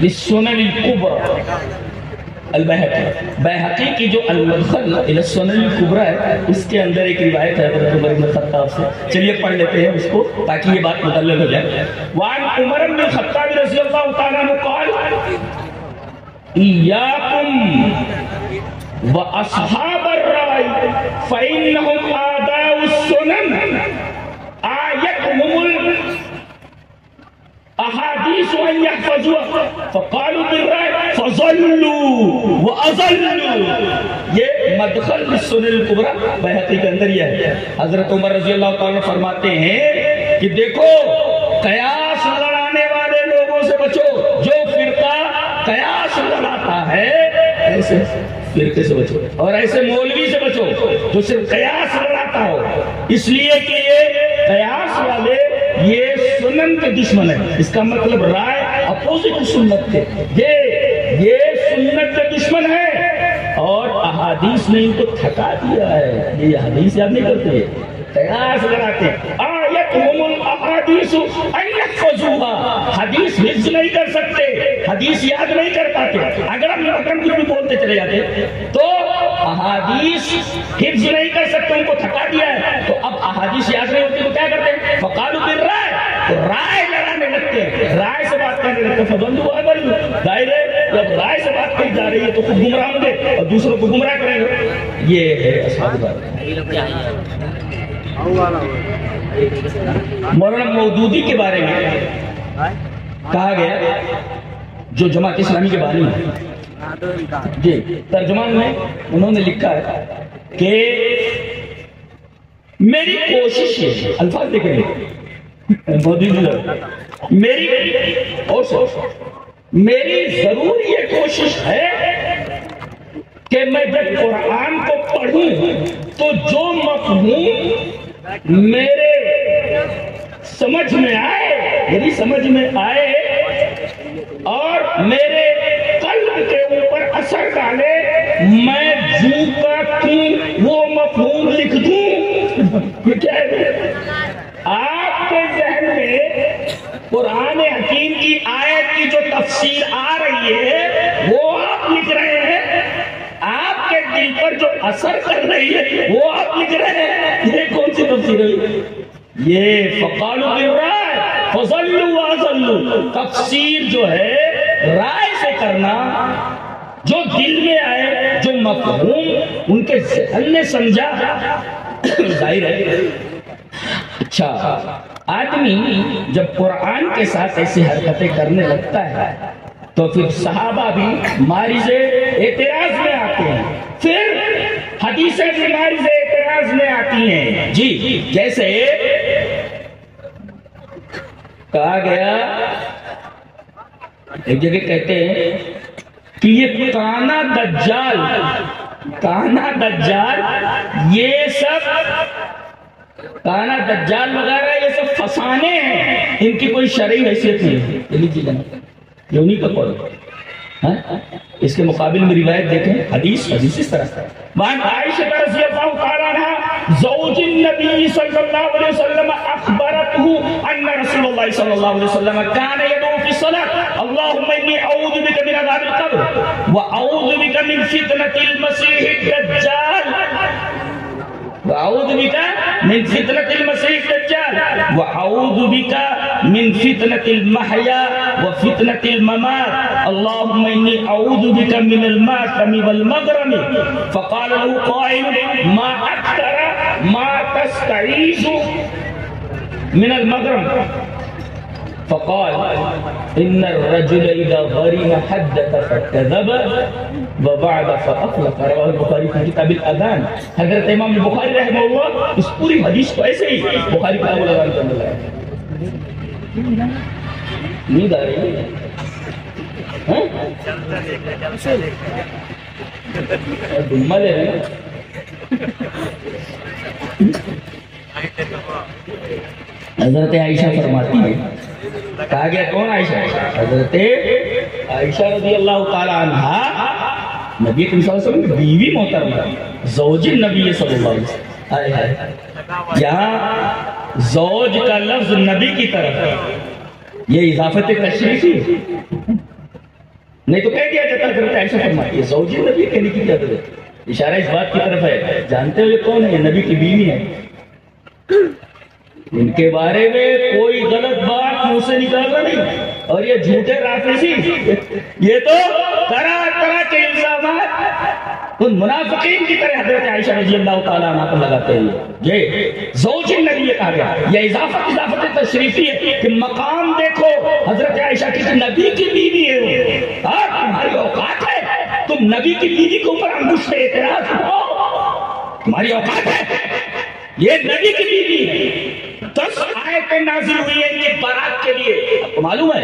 للسنن الکبری بیہقی کی جو المدخل الی السنن الکبری ہے، اس کے اندر ایک روایت ہے حضرت عمر بن الخطاب سے، چلیے پڑھ لیتے ہیں اس کو تاکہ یہ بات مدلل ہو جائے۔ وعن عمر بن الخطاب رضی اللہ تعالیٰ عنہ قال ایاکم واصحاب الرائے فانہم اعداء السنن آیتہم احادیث ان یحفظوها فقالوا بالرائے فضلوا واضلوا۔ یہ مدخل للسنن الکبری بیہقی کے اندر یہ ہے۔ حضرت عمر رضی اللہ تعالیٰ فرماتے ہیں کہ دیکھو، قیاس لڑانے والے لوگوں سے بچو، جو فرقہ قیاس لڑاتا ہے ایسے فرقے سے بچو، اور ایسے مولوی سے بچو جو صرف قیاس لڑاتا ہو، اس لیے کہ یہ قیاس والے یہ سنن کے دشمن ہے۔ اس کا مطلب رائے اپوزٹ سنت تھے، یہ سنت کے دشمن ہے، اور احادیث نے ان کو تھکا دیا ہے۔ یہ حدیث یاد نہیں کرتے، قیاس لڑاتے ہیں۔ آیتہم الاحادیث ان یحفظوها، حدیث حفظ نہیں کر سکتے، حدیث یاد نہیں کر پاتے، اگر ہم کچھ بھی بولتے چلے جاتے تو احادیث حفظ نہیں کر سکتے، ان کو تھکا دیا ہے۔ تو اب احادیث یاد نہیں ہوتی تو کیا کرتے ہیں؟ فقالوا بالرائے، تو رائے لڑانے لگتے ہیں، رائے سے بات کرنے لگتے ہیں۔ فضلوا واضلوا، ظاہر ہے جب رائے سے بات کی جا رہی ہے تو خود گمراہ ہوں گے اور دوسروں کو گمراہ کریں گے۔ یہ ہے اصحاب الرائے۔ مولانا مودودی کے بارے میں کہا گیا، جو جماعت اسلامی کے بانی ہیں، جی ترجمان میں انہوں نے لکھا ہے کہ میری کوشش ہے، الفاظ دیکھیں مودودی میری ضرور یہ کوشش ہے کہ میں جب قرآن کو پڑھوں تو جو مفہوم میرے سمجھ میں آئے، میری سمجھ میں آئے اور میرے قلب کے اوپر اثر ڈالے، میں جو کا توں وہ مفہوم لکھ دوں۔ یہ کیا ہے؟ آپ کے ذہن میں قرآن حکیم کی آیت کی جو تفسیر آ رہی ہے وہ آپ لکھ رہے ہیں، آپ کے دل پر جو اثر کر رہی ہے وہ آپ لکھ رہے ہیں۔ یہ کون سی تفسیر ہے؟ یہ فقالوا بالرائے فضلوا واضلوا، تفسیر جو ہے رائے سے کرنا، جو دل میں آئے، جو مفہوم ان کے ذہن نے سمجھا، ظاہر ہے۔ اچھا، آدمی جب قرآن کے ساتھ ایسی حرکتیں کرنے لگتا ہے تو پھر صحابہ بھی مارز اعتراض میں آتے ہیں، پھر حدیثیں بھی مارز اعتراض میں آتی ہیں۔ جی جیسے کہا گیا، ایک جگہ کہتے ہیں کہ یہ کانا دجال یہ سب کانا دجال وغیرہ یہ سب فسانے ہیں، ان کی کوئی شرعی حیثیت نہیں ہے۔ یہ انہی کا قول ہے۔ اس کے مقابل میں روایت دیکھیں، حدیث اس طرح۔ وعن عائشہ رضی اللہ تعالی عنہ زوج النبی صلی اللہ علیہ وسلم اخبرته ان رسول اللہ صلی اللہ علیہ وسلم كان يدعو في الصلاة اللهم اني اعوذ بك من عذاب القبر واعوذ بك من فتنة المسيح الدجال وأعوذ بك من فتنة المسيح الدجال وأعوذ بك من فتنة المحيا وفتنة الممات اللهم إني أعوذ بك من المأثم والمغرم فقال له قائل ما أكثر ما تستعيذ من المغرم فقال ان الرجل اذا غرم حدث فكذب ووعد فاخلف رواه البخاری في کتاب الاذان. حضرت امام بخاری رحمہ اللہ اس پوری حدیث کو ایسے ہی بخاری کتاب الاذان کے اندر لایا. نیند آ رہی ہے دھما لے رہے ہیں. حضرت عائشہ فرماتی ہے کہا گیا کون عائشہ؟ حضرت عائشہ رضی اللہ تعالی عنہا نبی صلی اللہ علیہ وسلم کی بیوی محترمہ زوج نبی صلی اللہ علیہ وسلم. یہاں زوج کا لفظ نبی کی طرف ہے یہ اضافت تشریفی نہیں تو کہہ دیا جاتا. حضرت عائشہ فرماتی ہے زوج نبی کہنے کی کیا ضرورت؟ اشارہ اس بات کی طرف ہے جانتے ہو یہ کون ہے؟ یہ نبی کی بیوی ہے. ان کے بارے میں کوئی غلط بات منہ سے نکالنا نہیں. اور یہ جھوٹے رافضی یہ تو طرح طرح کے الزامات ان منافقین کی طرح حضرت عائشہ رضی اللہ تعالیٰ عنہ پر لگاتے ہیں. یہ زوج النبی کہا گیا. یہ اضافت تشریفی ہے کہ مقام دیکھو حضرت عائشہ کسی نبی کی بیوی ہے اور تمہاری اوقات ہے تم نبی کی بیوی کے اوپر انگشت اعتراض کرو. تمہاری اوقات ہے یہ نبی کی بیوی ہے. 10 آیتیں نازل ہوئی ہیں یہ بارات کے لیے. آپ کو معلوم ہے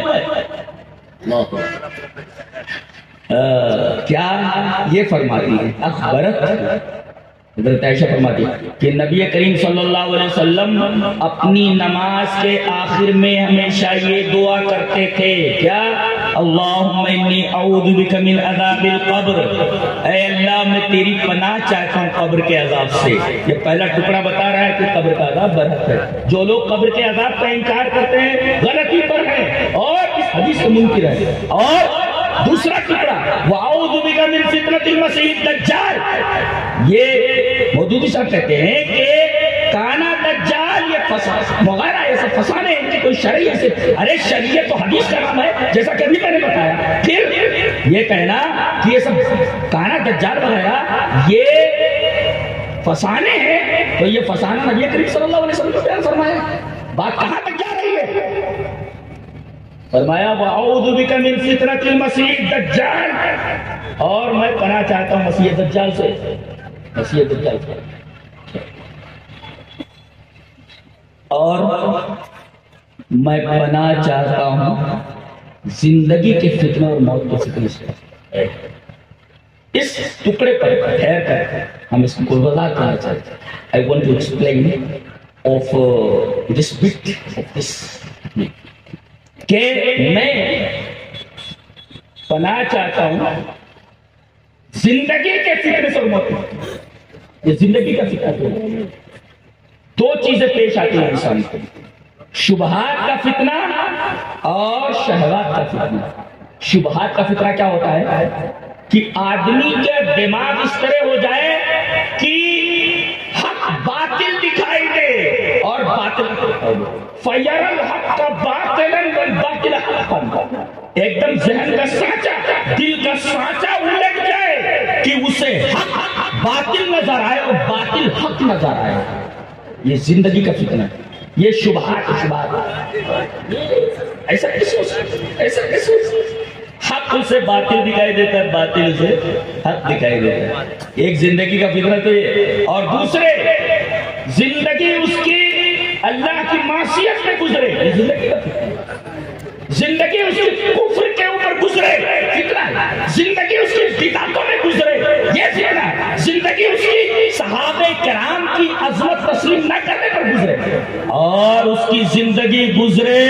کیا یہ فرماتی ہے اخبرت حضرت عائشہ فرماتی ہے کہ نبی کریم صلی اللہ علیہ وسلم اپنی نماز کے آخر میں ہمیشہ یہ دعا کرتے تھے کیا؟ اللہم انی اعوذ بک من عذاب القبر. اے اللہ میں تیری پناہ چاہتا ہوں قبر کے عذاب سے. یہ پہلا ٹکڑا بتا رہا ہے کہ قبر کا عذاب برحق ہے. جو لوگ قبر کے عذاب کا انکار کرتے ہیں غلطی پر ہیں اور اس حدیث سے منکر ہیں. اور دوسرا ٹکڑا وَأَعُوذُ بِكَ مِن فِتْنَةِ الْمَسِيحِ الدَّجَّالِ. یہ مودودی صاحب کہتے ہیں کہ کانا دجال یہ وغیرہ ایسے فسانے ہیں کہ کوئی شرعی ایسے ارے شریعت تو حدیث کا نام ہے جیسا کہ ابھی میں نے بتایا. پھر یہ کہنا کہ یہ سب کانا دجال وغیرہ یہ فسانے ہیں تو یہ فسانہ نبی کریم صلی اللہ علیہ وسلم کو بیان فرمایا. بات کہاں تک جا رہی ہے؟ فرمایا وَأَعُوذُ بِكَ مِن فِتْنَةِ الْمَسِيحِ الدَّجَّالِ. اور میں پناہ چاہتا ہوں مسیح دجال سے. مسیح دجال سے. اور میں پناہ چاہتا ہوں زندگی کے فتنہ اور موت کے فتنہ سے. اس ٹکڑے پر ٹھہر کر ہم اس کو وضاحت کرنا چاہتے ہیں. I want to explain of this bit of this کہ میں پناہ چاہتا ہوں زندگی کے فتنے سے. یہ زندگی کا فتنہ ہے. 2 چیزیں پیش آتی ہیں انسان کو شبہات کا فتنہ اور شہوات کا فتنہ. شبہات کا فتنہ کیا ہوتا ہے کہ آدمی کے دماغ اس طرح ہو جائے کہ حق باطل دکھائی دے اور باطل فَيَرَ الْحَقَّ بَاطِلًا وَالْبَاطِلَ حَقًّا. ایک دم ذہن کا سانچہ دل کا سانچہ الٹ جائے کہ اسے حق باطل نظر آئے اور باطل حق نظر آئے. یہ زندگی کا فتنہ ہے. یہ شبہات ایسا کس ہو سکتا ہے؟ حق سے باطل دکھائی دیتا ہے باطل سے حق دکھائی دیتا ہے. ایک زندگی کا فتنہ تو یہ. اور دوسرے زندگی اس کی اللہ کی معصیت میں گزرے. زندگی کا فتنہ. زندگی اس کی کفر کے اوپر گزرے فتنہ. زندگی اس کی بدعتوں میں گزرے یہ فتنہ. زندگی اس کی صحابہ کرام کی عظمت تسلیم نہ کرنے پر گزرے اور اس کی زندگی گزرے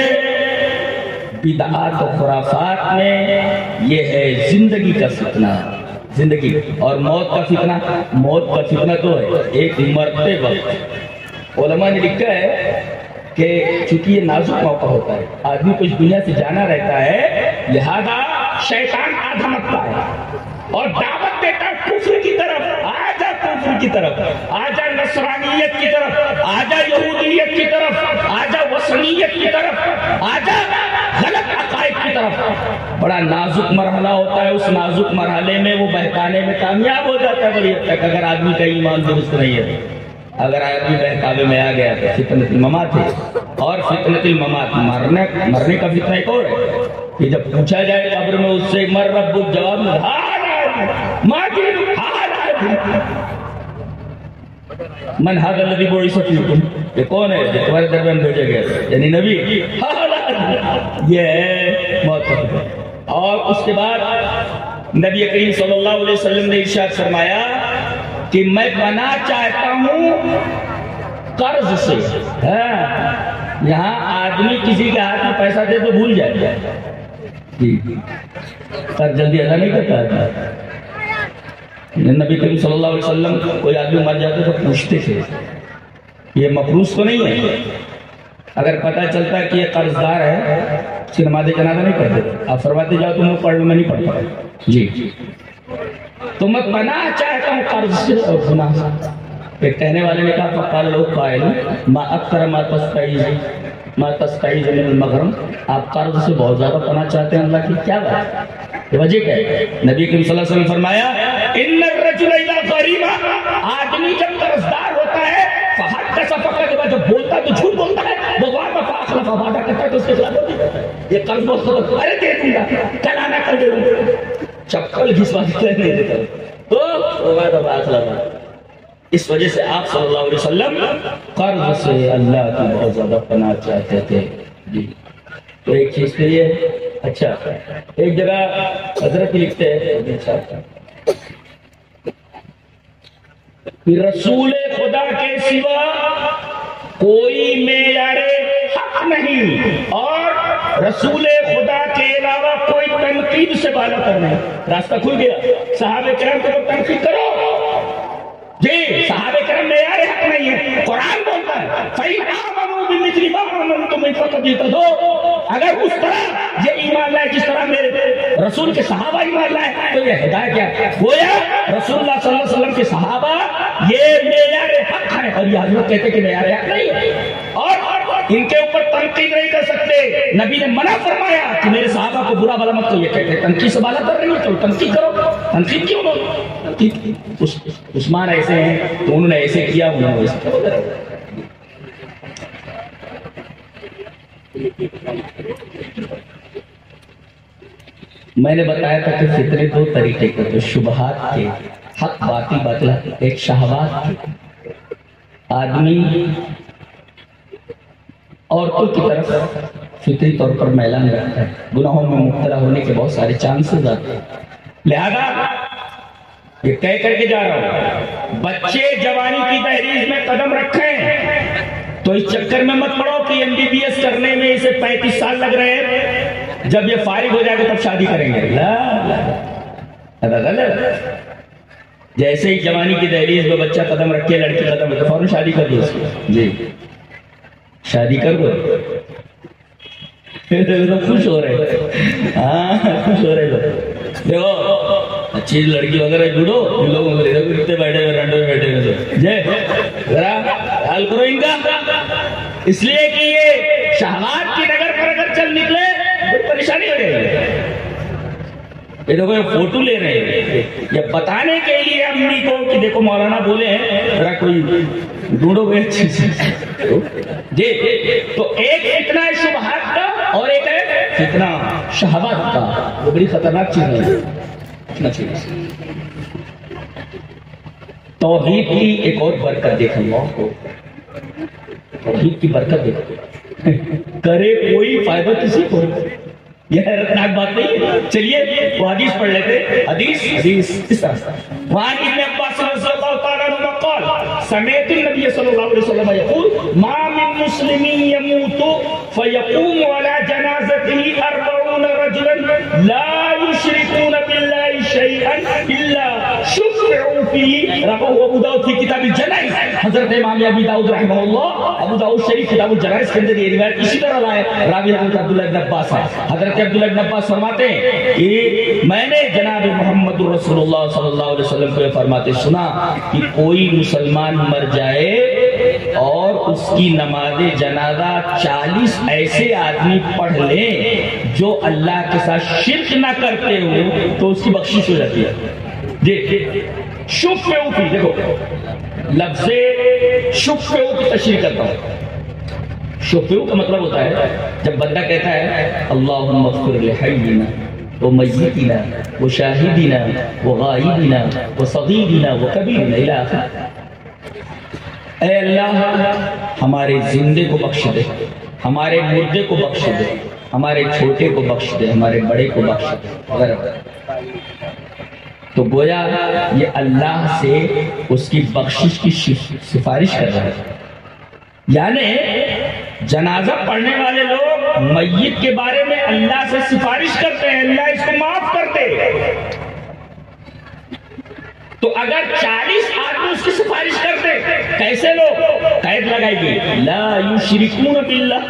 بدعات و خرافات میں. یہ ہے زندگی کا فتنہ. زندگی اور موت کا فتنہ. موت کا فتنہ تو ہے ایک مرتے وقت. علماء نے لکھا ہے کہ چونکہ یہ نازک موقع ہوتا ہے آدمی کو اس دنیا سے جانا رہتا ہے لہذا شیطان آدھا مکتا ہے اور دعوت دیتا ہے کفر کی طرف. آجا کفر کی طرف, آجا نصرانیت کی طرف, آجا یہودیت کی طرف, آجا وثنیت کی طرف, آجا غلط عقائد کی طرف. بڑا نازک مرحلہ ہوتا ہے، اس نازک مرحلے میں وہ بہکانے میں کامیاب ہو جاتا ہے بڑی حد تک، اگر آدمی کا ایمان درست نہیں ہے۔ اگر آدمی بہکاوے میں آ گیا تو فتنۃ الممات ہے، اور فتنۃ الممات مرنے کا فتنہ ایک اور ہے کہ جب پوچھا جائے قبر میں اس سے مر رب، جواب میں من هذا الذي بعث فيكم، یہ کون ہے جو تمہارے درمیان بھیجا گیا، یعنی نبی، یہ ہے موت۔ اور اس کے بعد نبی کریم صلی اللہ علیہ وسلم نے ارشاد فرمایا کہ میں پناہ چاہتا ہوں قرض سے۔ یہاں آدمی کسی کے ہاتھ میں پیسہ دے تو بھول جائے، قرض جلدی ادا نہیں کرتا ہے۔ نبی کریم صلی اللہ علیہ وسلم کوئی آدمی مر جاتے تو پوچھتے تھے یہ مفروض تو نہیں ہے، اگر پتہ چلتا کہ یہ قرض دار ہے اس کی نماز جنازہ نہیں پڑھتے، آپ فرماتے جاؤ تو میں پڑھ لوں، میں نہیں پڑھتا جی۔ تو میں پناہ چاہتا ہوں قرض سے اور گناہ سے۔ ایک کہنے والے نے کہا فقال لو قائل ما اکثر ما تستعیذ من المغرم، آپ قرض سے بہت زیادہ پناہ چاہتے ہیں اللہ کی، کیا بات ہے، وجہ کیا ہے؟ نبی کریم صلی اللہ علیہ وسلم فرمایا ان الرجل اذا غریم، آدمی جب قرضدار ہوتا ہے فحدث فقد، جب بولتا ہے تو جھوٹ بولتا ہے، ووعد فاخلف، وعدہ کرتا ہے تو اس کے خلاف ہوتا ہے۔ یہ قرض بہت خطر، ارے دے دوں گا، کل آنا کل دے دوں گا، چپل گھسوا کے نہیں دیتا تو وعدہ فاخلف۔ اس وجہ سے آپ صلی اللہ علیہ وسلم قرض سے اللہ کی بہت زیادہ پناہ چاہتے تھے جی۔ تو ایک چیز تو یہ، اچھا ایک جگہ حضرت لکھتے ہیں کہ رسول خدا کے سوا کوئی معیار حق نہیں، اور رسول خدا کے علاوہ کوئی تنقید سے بالا تر نہیں۔ راستہ کھل گیا، صحابہ کرام کو تنقید کرو جی، صحابہ کرام معیار حق نہیں ہے، قرآن بولتا ہے فَإِنْ آمَنُوا بِمِثْلِ مَا آمَنْتُمْ بِهِ فَقَدِ اهْتَدَوْا، اگر اس طرح یہ ایمان لائے جس طرح میرے رسول کے صحابہ ایمان لائے تو یہ ہدایت کیا گویا رسول اللہ صلی اللہ علیہ وسلم کے صحابہ یہ معیار حق ہے، اور یہ حضرت کہتے کہ معیار حق نہیں ہے، اور ان کے اوپر تنقید نہیں کر سکتے۔ نبی نے منع فرمایا کہ میرے صحابہ کو برا بھلا مت، تو یہ کہتے ہیں تنقید سے بالا تر نہیں ہے، تو تنقید کرو، تنقید کیوں ہو؟ عثمان ایسے ہیں تو انہوں نے ایسے کیا، انہوں نے ایسے کیا۔ میں نے بتایا تھا کہ فطرے دو طریقے کے تو شبہات کے، حق باطل باطل، ایک شہوات کے، آدمی عورتوں کی طرف فطری طور پر میلان رکھتا ہے، گناہوں میں مبتلا ہونے کے بہت سارے چانسز آتے ہیں، لہذا یہ طے کر کے جا رہا ہوں بچے جوانی کی دہلیز میں قدم رکھیں تو اس چکر میں مت پڑو کہ ایم بی بی ایس کرنے میں اسے 35 سال لگ رہے ہیں، جب یہ فارغ ہو جائے گا تب شادی کریں گے، جیسے ہی جوانی کی دہلیز میں بچہ قدم رکھے، لڑکی قدم رکھے، فوراً شادی کر دو اس کی جی، شادی کر دو، خوش ہو رہے، ہاں خوش ہو رہے دیکھو اچھی لڑکی وغیرہ ڈھونڈو، ان لوگوں کو اتنے بیٹھے ہوئے رنڈے میں بیٹھے ہوئے جے ذرا حال کرو ان کا، اس لیے کہ یہ شہوات کی نگر پر اگر چل نکلے بڑی پریشانی ہو جائے گی۔ یہ دیکھو یہ فوٹو لے رہے ہیں یہ بتانے کے لیے امی کو کہ دیکھو مولانا بولے ہیں ذرا کوئی ڈھونڈو گے اچھی سے جی۔ تو ایک فتنہ ہے شبہات کا اور ایک ہے فتنہ شہوات کا، وہ بڑی خطرناک چیز ہے۔ توحید کی ایک اور برکت دیکھیں گا، توحید کی برکت دیکھیں، کرے کوئی فائدہ کسی کو، یہ حیرتناک بات نہیں ہے۔ چلیے وہ حدیث پڑھ لیتے، حدیث اس طرح وہاں ابن عباس رضی اللہ تعالیٰ عنہ قال سمعت النبی صلی اللہ علیہ وسلم یقول ما من مسلم يموت فيقوم على جنازته 40 رجلا لا يشركون بالله شيئا الا شفعوا فيه، رواه ابو داؤد في كتاب الجنائز۔ حضرت امام ابی داؤد رحمہ اللہ ابو داؤد شریف کتاب الجنائز کے اندر یہ روایت اسی طرح لائے، راوی حضرت عبداللہ بن عباس ہے۔ حضرت عبداللہ بن عباس فرماتے ہیں کہ میں نے جناب محمد رسول اللہ صلی اللہ علیہ وسلم کو فرماتے سنا کہ کوئی مسلمان مر جائے اور اس کی نماز جنازہ 40 ایسے آدمی پڑھ لیں جو اللہ کے ساتھ شرک نہ کرتے ہو تو اس کی بخشش ہو جاتی ہے. دیکھ شفعو کی، دیکھو لفظ شفعو کی تشریح کرتا ہوں. شفعو کا مطلب ہوتا ہے جب بندہ کہتا ہے اللہم اغفر لحینا ومیتنا وشاہدنا وغائبنا وصغیرنا وکبیرنا الی آخر. اے اللہ ہمارے زندے کو بخش دے، ہمارے مردے کو بخش دے، ہمارے چھوٹے کو بخش دے، ہمارے بڑے کو بخش دے وغیرہ. تو گویا یہ اللہ سے اس کی بخشش کی سفارش کر رہا ہے. یعنی جنازہ پڑھنے والے لوگ میت کے بارے میں اللہ سے سفارش کرتے ہیں اللہ اس کو معاف کر دے. تو اگر 40 آدمی اس کی سفارش کرتے کیسے لوگ؟ قید لگائی گئی لا یشرکون باللہ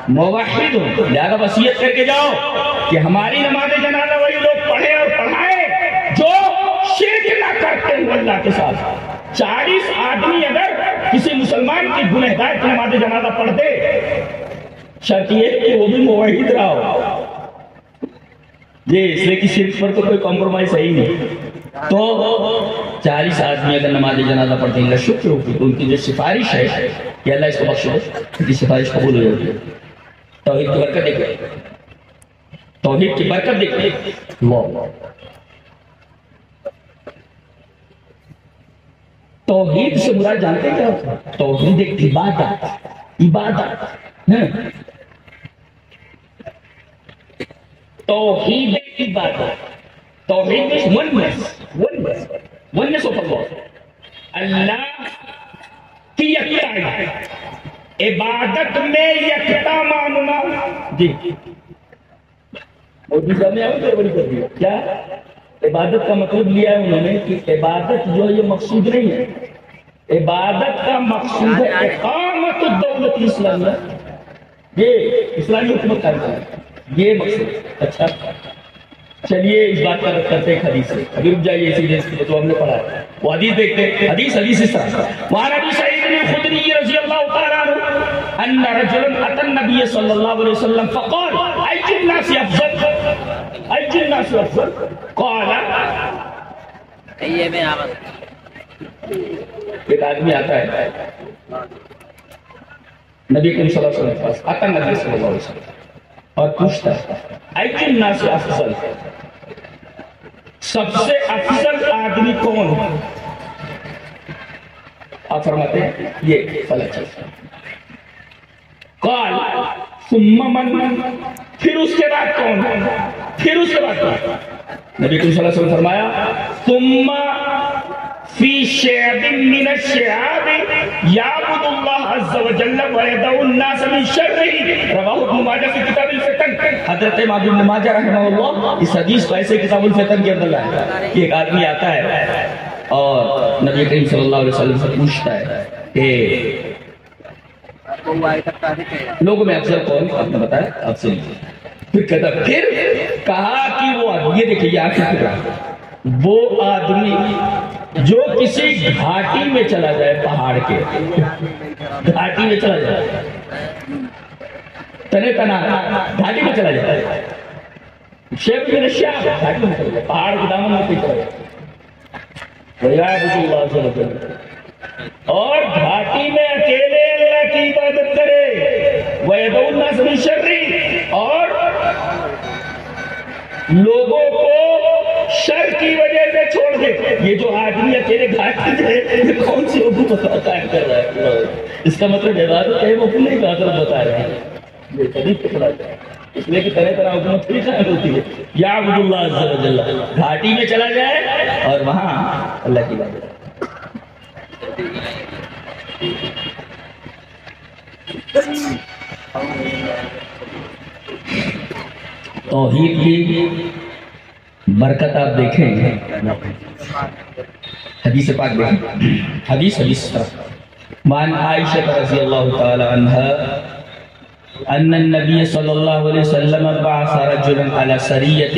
موحد. لہذا وصیت کر کے جاؤ کہ ہماری نماز جنازہ وہی لوگ پڑھے اور پڑھائے جو شرک نہ کرتے ہیں اللہ کے ساتھ. 40 آدمی اگر کسی مسلمان کی گنہگار کی نماز جنازہ پڑھتے، شرط یہ ہے کہ وہ بھی موحد رہا ہو. یہ اس لیے کہ شرک پر تو کوئی کمپرومائز ہے ہی نہیں. تو 40 آدمی اگر نماز جنازہ پڑھتے ہیں اللہ شکر ہوگی تو ان کی جو سفارش ہے کہ اللہ اس کو بخش دے، ان کی سفارش قبول ہو جاتی ہے. توحید کی برکت دیکھیں، توحید کی برکت دیکھیں. توحید سے مراد جانتے ہیں کیا ہوتا ہے؟ توحید ایک عبادت، عبادت توحید ایک عبادت. توحید is oneness of Allah. اللہ کی یکتائی، عبادت میں یکتا ماننا. جی موجود صاحب نے آپ کو بڑی کر دیا کیا عبادت کا مطلب لیا ہے انہوں نے کہ عبادت جو ہے یہ مقصود نہیں ہے. عبادت کا مقصود ہے اقامت الدولت الاسلامیہ، یہ اسلامی حکومت قائم کرنا، یہ مقصود. اچھا چلیے اس بات کا رد کرتے ہیں حدیث سے. ابھی رک جائیے اسی حدیث کی تو ہم نے پڑھا ہے وہ حدیث دیکھتے ہیں. حدیث اس طرح وعن ابی سعید الخدری رضی اللہ تعالی عنہ ان رجلا اتى النبي صلی اللہ علیہ وسلم فقال ای الناس افضل، ای الناس افضل قال. ایک آدمی آتا ہے نبی کریم صلی اللہ علیہ وسلم کے پاس، آتا نبی صلی اللہ علیہ وسلم اور پوچھتا ہے ای الناس افضل، سب سے افضل آدمی کون ہے؟ آپ فرماتے ہیں یہ فلاں چیز. قال ثم من، پھر اس کے بعد کون ہے؟ پھر اس کے بعد کون؟ نبی کریم صلی اللہ علیہ وسلم فرمایا ثم فی شعب من الشعاب یعبد اللہ عز وجل ویدعو الناس من شرہ. رواہ ابن ماجہ کی کتاب الفتن. حضرت امام ابن ماجہ رحمہ اللہ اس حدیث کو ایسے کتاب الفتن کے اندر لایا کہ ایک آدمی آتا ہے اور نبی کریم صلی اللہ علیہ وسلم سے پوچھتا ہے کہ لوگوں میں افضل کون؟ آپ نے بتایا آپ سے. پھر کہا کہ وہ آدمی، یہ دیکھیے آخر کیا، وہ آدمی جو کسی گھاٹی میں چلا جائے، پہاڑ کے گھاٹی میں چلا جائے، تنے تنا گھاٹی میں چلا جائے، شیب میں نشیہ گھاٹی میں چلا جائے، پہاڑ کے دامن میں چلا جائے اور گھاٹی میں اکیلے اللہ کی عبادت کرے، وَيَدْعُو النَّاسَ مِن شَرِّهِ، اور لوگوں کو شر کی وجہ سے چھوڑ دے. یہ جو آدمی اکیلے گھاٹی میں یہ کون سی حکومت قائم کر رہا ہے؟ اس کا مطلب عبادت ہے وہ اپنے عبادت بتا رہے ہیں. یہ کبھی پکڑا جائے اس لیے کہ طرح طرح حکومت پھر قائم ہوتی ہے. یعبد اللہ عز وجل، گھاٹی میں چلا جائے اور وہاں اللہ کی عبادت. توحید کی برکت آپ دیکھیں، حدیث پاک دیکھیں. حدیث وعن عائشہ رضی اللہ تعالی عنہا ان النبی صلی اللہ علیہ وسلم بعث رجلا على سریة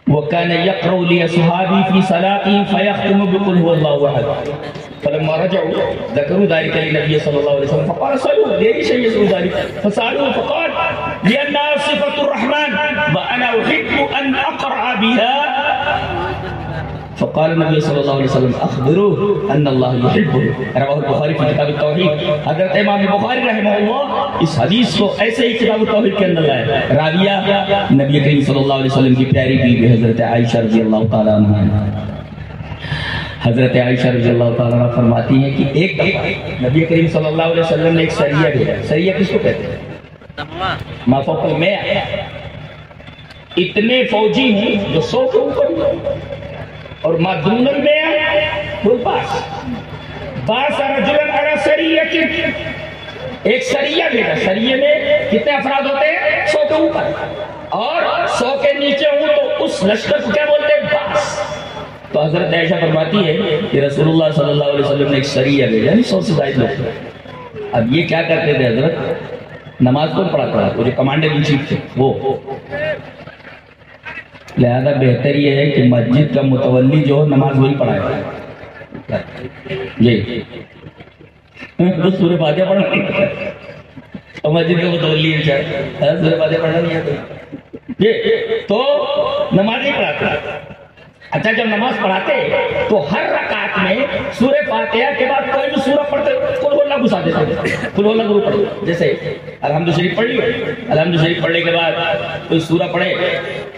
وكان يقرأ لأصحابه في صلاتهم فيختم بقل هو الله أحد. فلما رجعوا ذكروا ذلك للنبي صلى الله عليه وسلم فقال صلوا ليش يسألوا ذلك فسألوه فقال لأنها صفة الرحمن وأنا أحب أن أقرأ بها فقال النبی صلی اللہ علیہ وسلم اخبروه ان اللہ یحبہ رواه البخاری فی کتاب التوحید. حضرت امام بخاری رحمہ اللہ اس حدیث کو ایسے ہی کتاب التوحید کے اندر لائے. راویہ نبی کریم صلی اللہ علیہ وسلم کی پیاری بیوی حضرت عائشہ رضی اللہ تعالیٰ عنہ. حضرت عائشہ رضی اللہ تعالیٰ عنہ فرماتی ہیں کہ ایک دفعہ نبی کریم صلی اللہ علیہ وسلم نے ایک سریہ بھیجا. سریہ کس کو کہتے ہیں؟ ما فوق المئہ. اتنے فوجی ہیں جو 100 کے اوپر اور ما دون المئہ وہ باس رجلن علی سریہ. ایک سریہ بھیجا. سریہ میں کتنے افراد ہوتے ہیں؟ 100 کے اوپر اور 100 کے نیچے ہوں تو اس لشکر کو کیا بولتے ہیں؟ باس. تو حضرت عائشہ فرماتی ہے کہ رسول اللہ صلی اللہ علیہ وسلم نے ایک سریہ بھیجا یعنی 100 سے زائد لوگ. اب یہ کیا کرتے تھے حضرت؟ نماز کون پڑھاتا تھا؟ وہ جو کمانڈر ان چیف تھے وہ. لہذا بہتر یہ ہے کہ مسجد کا متولی جو نماز وہی پڑھائے گا. جی سورہ فاتحہ پڑھنا نہیں پڑتا. مسجد کا متولی ہے سورہ فاتحہ پڑھنا نہیں آتا جی تو نماز ہی پڑھاتے. اچھا جب نماز پڑھاتے تو ہر رکعت میں سورہ فاتحہ کے بعد کوئی بھی سورہ پڑھتے قل هو اللہ گھسا دیتے. قل هو اللہ ضرور پڑھو. جیسے الحمد شریف پڑھ لیے. الحمد شریف پڑھنے کے بعد کوئی سورہ پڑھے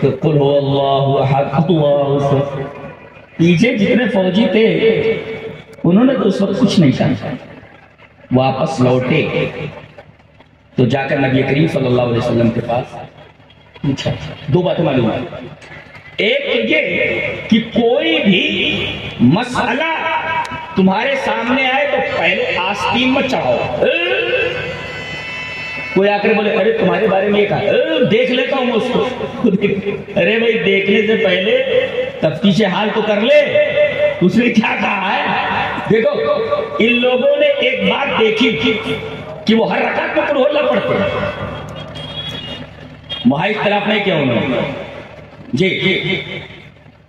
تو قل هو اللہ احد اللہ الصمد. پیچھے جتنے فوجی تھے انہوں نے تو اس وقت کچھ نہیں کہا. واپس لوٹے تو جا کر نبی کریم صلی اللہ علیہ وسلم کے پاس پوچھا. دو باتیں معلوم ہیں. ایک یہ کہ کوئی بھی مسئلہ تمہارے سامنے آئے تو پہلے آستین مت چڑھاؤ. کوئی آ کر بولے ارے تمہارے بارے میں یہ کہا دیکھ لیتا ہوں اس کو. ارے بھائی دیکھنے سے پہلے تفتیش حال تو کر لے اس نے کیا کہا ہے. دیکھو ان لوگوں نے ایک بات دیکھی کہ وہ ہر رکعت میں قل هو اللہ پڑھتے ہیں. وہاں اختلاف نہیں کیا انہوں نے. جی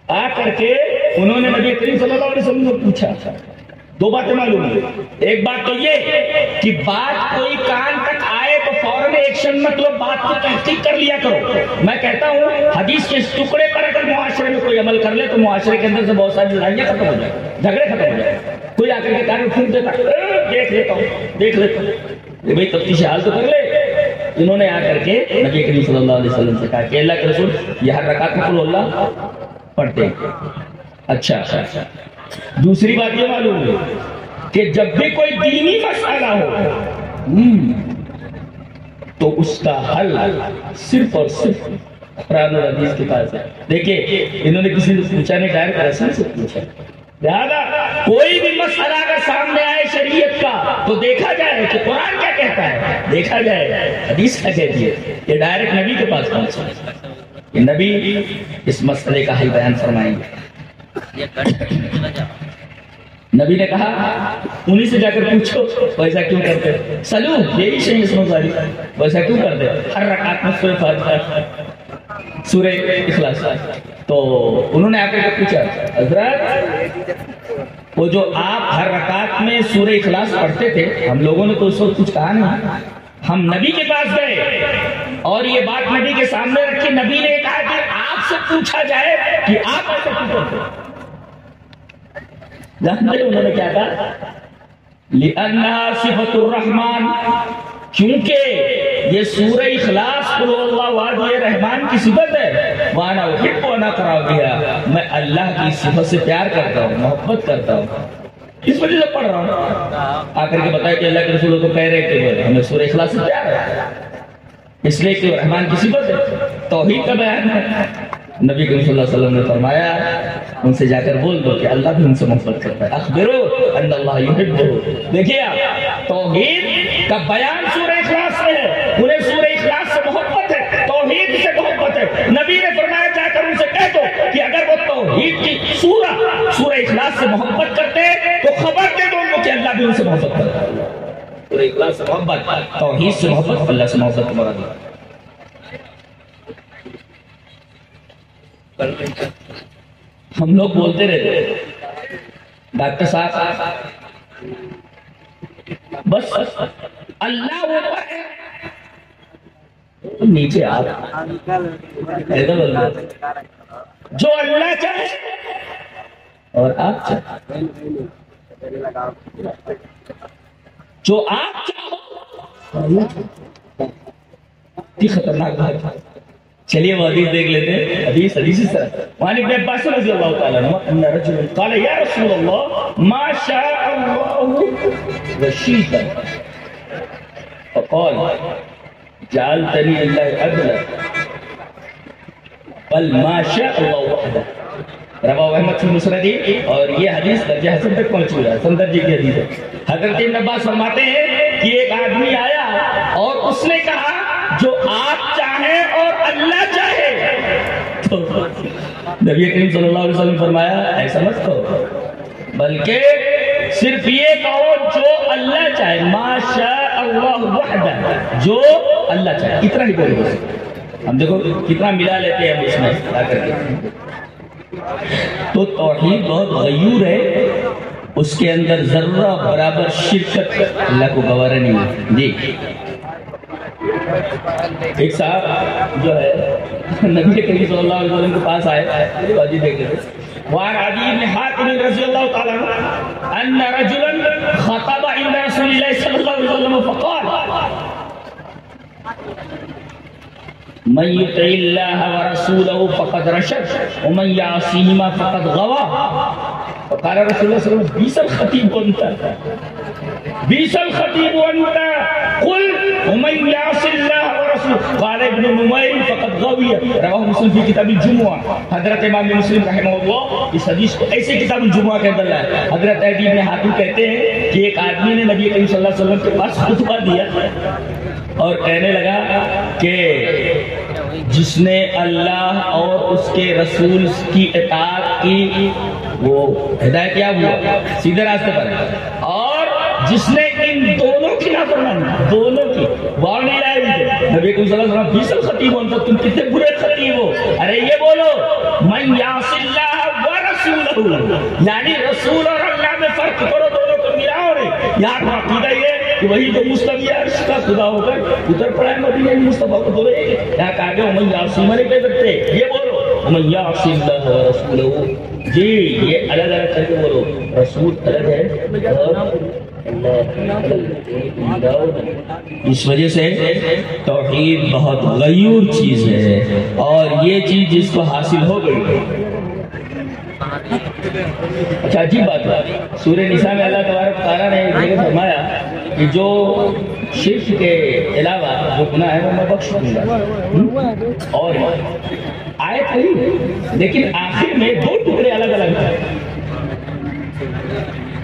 آ کر کے انہوں نے نبی کریم صلی اللہ علیہ وسلم سے پوچھا. دو باتیں معلوم ہیں. ایک بات تو یہ کہ بات کوئی کان تک آئے تو فوراً ایکشن مطلب بات کو تحقیق کر لیا کرو. میں کہتا ہوں حدیث کے اس ٹکڑے پر اگر معاشرے میں کوئی عمل کر لے تو معاشرے کے اندر سے بہت ساری لڑائیاں ختم ہو جائیں, جھگڑے ختم ہو جائیں. کوئی آ کر کے کان پھونک دیتا دیکھ لیتا ہوں بھائی تفتیش حال تو کر لے. انہوں نے آ کر کے نبی کریم صلی اللہ علیہ وسلم سے کہا کہ اللہ کے رسول یہ ہر رکعت میں قل اللہ پڑھتے ہیں. اچھا دوسری بات یہ معلوم ہے کہ جب بھی کوئی دینی مسئلہ ہو تو اس کا حل صرف اور صرف قرآن اور حدیث کے پاس ہے. دیکھیے انہوں نے کسی سے پوچھا نہیں, ڈائریکٹ رسول سے پوچھا. لہذا کوئی بھی مسئلہ اگر سامنے آئے شریعت کا تو دیکھا جائے کہ قرآن کیا کہتا ہے, دیکھا جائے حدیث کیا کہتی ہے. یہ ڈائریکٹ نبی کے پاس پہنچا کہ نبی اس مسئلے کا حل بیان فرمائیں گے. نبی نے کہا انہی سے جا کر پوچھو ویسا کیوں کرتے سلو یہی شہید سمجھاری ویسا کیوں کرتے ہر رکعت میں سورہ فاتحہ سورہ اخلاص. تو انہوں نے آ کر پوچھا حضرت وہ جو آپ ہر رکعت میں سورہ اخلاص پڑھتے تھے ہم لوگوں نے تو اس وقت کچھ کہا نہیں. ہم نبی کے پاس گئے اور یہ بات نبی کے سامنے رکھی. نبی نے کہا کہ آپ سے پوچھا جائے کہ آپ ایسا کیوں کرتے. جانتے انہوں نے کیا کہا لِأَنَّهَا صِفَةُ الرَّحْمَانِ کیونکہ یہ سورہ اخلاص قل هو اللہ احد یہ رحمان کی صفت ہے. وَأَنَا أُحِبُّ أَنْ أَقْرَأَ بِهَا میں اللہ کی صفت سے پیار کرتا ہوں, محبت کرتا ہوں, اس وجہ سے پڑھ رہا ہوں. آ کر کے بتایا کہ اللہ کے رسول تو کہہ رہے کہ ہمیں سورہ اخلاص سے پیار ہے اس لیے کہ رحمان کی صفت ہے, توحید کا بیان ہے. نبی کریم صلی اللہ علیہ وسلم نے فرمایا ان سے جا کر بول دو کہ اللہ بھی ان سے محبت کرتا ہے. اخبرو ان اللہ یحبہ. دیکھیے توحید کا بیان سورہ اخلاص میں ہے. انہیں سورہ اخلاص سے محبت ہے, توحید سے محبت ہے. نبی نے فرمایا جا کر ان سے کہہ دو کہ اگر وہ توحید کی سورہ اخلاص سے محبت کرتے تو خبر دے دو ان کو کہ اللہ بھی ان سے محبت کرتا ہے. سورہ اخلاص سے محبت, توحید سے محبت, اللہ سے محبت تمہارا دیا. ہم لوگ بولتے رہتے ڈاکٹر صاحب بس اللہ اوپر ہے، نیچے آپ جو اللہ چاہے اور آپ چاہے، جو آپ چاہو خطرناک بات ہے۔ چلیے وہ حدیث دیکھ لیتے ہیں۔ حدیث اس طرح وعن ابن عباس رضی اللہ تعالیٰ عنہ ان رجل قال یا رسول اللہ ما شاء اللہ وشئت فقال جعلتنی اللہ عدلا بل ما شاء اللہ وحدہ، رواہ احمد فی مسندی، اور یہ حدیث درجہ حسن تک پہنچ چکا ہے، حسن درجے کی حدیث ہے۔ حضرت ابن عباس فرماتے ہیں کہ ایک آدمی آیا اور اس نے کہا جو آپ چاہیں اور اللہ چاہے، تو نبی کریم صلی اللہ علیہ وسلم فرمایا ایسا مت کہو، بلکہ صرف یہ کہو جو اللہ چاہے، ما شاء اللہ وحدہ، جو اللہ چاہے، اتنا ہی بولو۔ ہم دیکھو کتنا ملا لیتے ہیں اس میں آ کر کے۔ تو توحید بہت غیور ہے، اس کے اندر ذرہ برابر شرکت اللہ کو گوارا نہیں ہے۔ جی ایک صاحب جو ہے نبی کریم صلی اللہ علیہ وسلم کے پاس آئے، واجی دیکھ لیتے۔ وعن عدی بن حاتم رضی اللہ تعالیٰ عنہ ان رجلا خطب عند رسول اللہ صلی اللہ علیہ وسلم فقال من يطع الله ورسوله فقد رشد ومن يعصيهما فقد غوى، فقال رسول الله صلى الله عليه وسلم بئس الخطيب انت بئس الخطيب انت قل ومن يعص الله ورسوله قال ابن نمير فقد غوي، رواہ مسلم فی کتاب الجمعہ۔ حضرت امام مسلم رحمہ اللہ اس حدیث کو ایسے کتاب الجمعہ کے اندر لائے۔ حضرت عدی بن حاتم کہتے ہیں کہ ایک آدمی نے نبی کریم صلی اللہ علیہ وسلم کے پاس خطبہ دیا اور کہنے لگا کہ جس نے اللہ اور اس کے رسول کی اطاعت کی وہ ہدایت یاب ہوا، سیدھے راستے پر ہے، اور جس نے ان دونوں کی نافرمانی، دونوں کی وارننگ لائی ہوئی، نبی صلی اللہ علیہ وسلم بیس الخطیب ہو، تم کتنے برے خطیب ہو۔ ارے یہ بولو من یعص اللہ ورسولہ، یعنی رسول اور اللہ میں فرق کرو، دونوں کو ملاؤ۔ یہاں کا عقیدہ یہ کہ وہی جو مصطفی عرش کا خدا ہو کر ادھر پڑھا ہے مدینہ میں مصطفیٰ کو دورے، یہاں کہا گیا ومن یعص اللہ، نہیں کہہ سکتے، یہ بولو ومن یعص اللہ ورسولہ۔ جی یہ الگ الگ کر کے بولو، رسول الگ ہے اور اس وجہ سے توحید بہت غیور چیز ہے، اور یہ چیز جس کو حاصل ہو گئی۔ اچھا عجیب بات ہے، سورہ نساء میں اللہ تبارک تعالیٰ نے ایک جگہ فرمایا کہ جو شرک کے علاوہ جو گناہ ہے وہ میں بخش دوں گا، اور آیت وہی، لیکن آخر میں دو ٹکڑے الگ الگ ہیں۔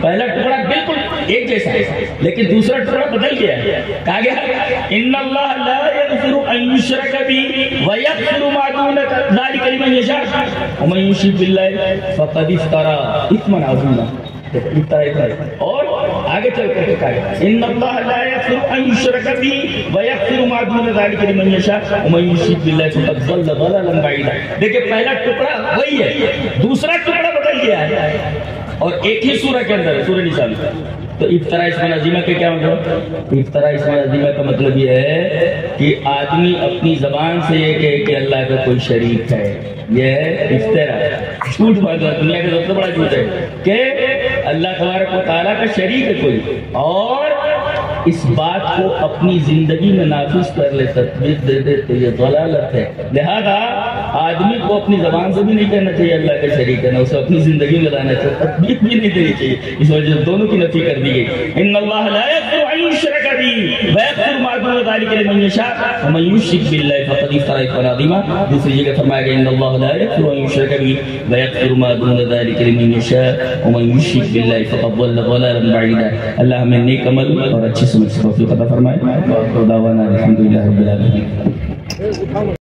پہلا ٹکڑا بالکل ایک جیسا ہے، لیکن دوسرا ٹکڑا بدل گیا ہے۔ کہا گیا ان اللہ لا یغفر ان یشرک بہ ویغفر ما دون ذلک لمن یشاء ومن یشرک باللہ فقد افتری اثما عظیما۔ اور آگے چل کر کے کہا ان اللہ لا یغفر ان یشرک بہ ویغفر ما دون ذلک لمن یشاء ومن یشرک باللہ فقد ضل ضلالا بعیدا۔ دیکھیں پہلا ٹکڑا وہی ہے، دوسرا ٹکڑا بدل گیا ہے، اور ایک ہی سورہ کے اندر ہے، سورہ نساء میں۔ تو افطرا اسم عظیمہ کے کیا مطلب؟ افطرا اسم عظیمہ کا مطلب یہ ہے کہ آدمی اپنی زبان سے یہ کہے کہ اللہ کا کوئی شریک ہے، یہ ہے افطرا، جھوٹ بات ہے، دنیا کا سب سے بڑا جھوٹ ہے کہ اللہ تبارک و تعالیٰ کا شریک ہے کوئی، اور اس بات کو اپنی زندگی میں نافذ کر لے، تطبیق دے دے، تو یہ ضلالت ہے۔ لہذا آدمی کو اپنی زبان سے بھی نہیں کہنا چاہیے اللہ کا شریک ہے، نہ اسے اپنی زندگی میں لانا چاہیے، تطبیق بھی نہیں دینی چاہیے، اس وجہ سے دونوں کی نفی کر دی گئی۔ ان اللہ لا یغفر ان یشرک بہ ویغفر ما دون ذلک لمن یشاء ومن یشرک باللہ فقد افتری اثما عظیما۔ دوسری جگہ فرمایا گیا ان اللہ لا یغفر ان یشرک بہ ویغفر ما دون ذلک لمن یشاء ومن یشرک باللہ فقد ضل ضلالا بعیدا۔ اللہ ہمیں نیک عمل اور اچھی سمجھ سے توفیق عطا فرمائے۔ وآخر دعوانا الحمدللہ رب العالمین۔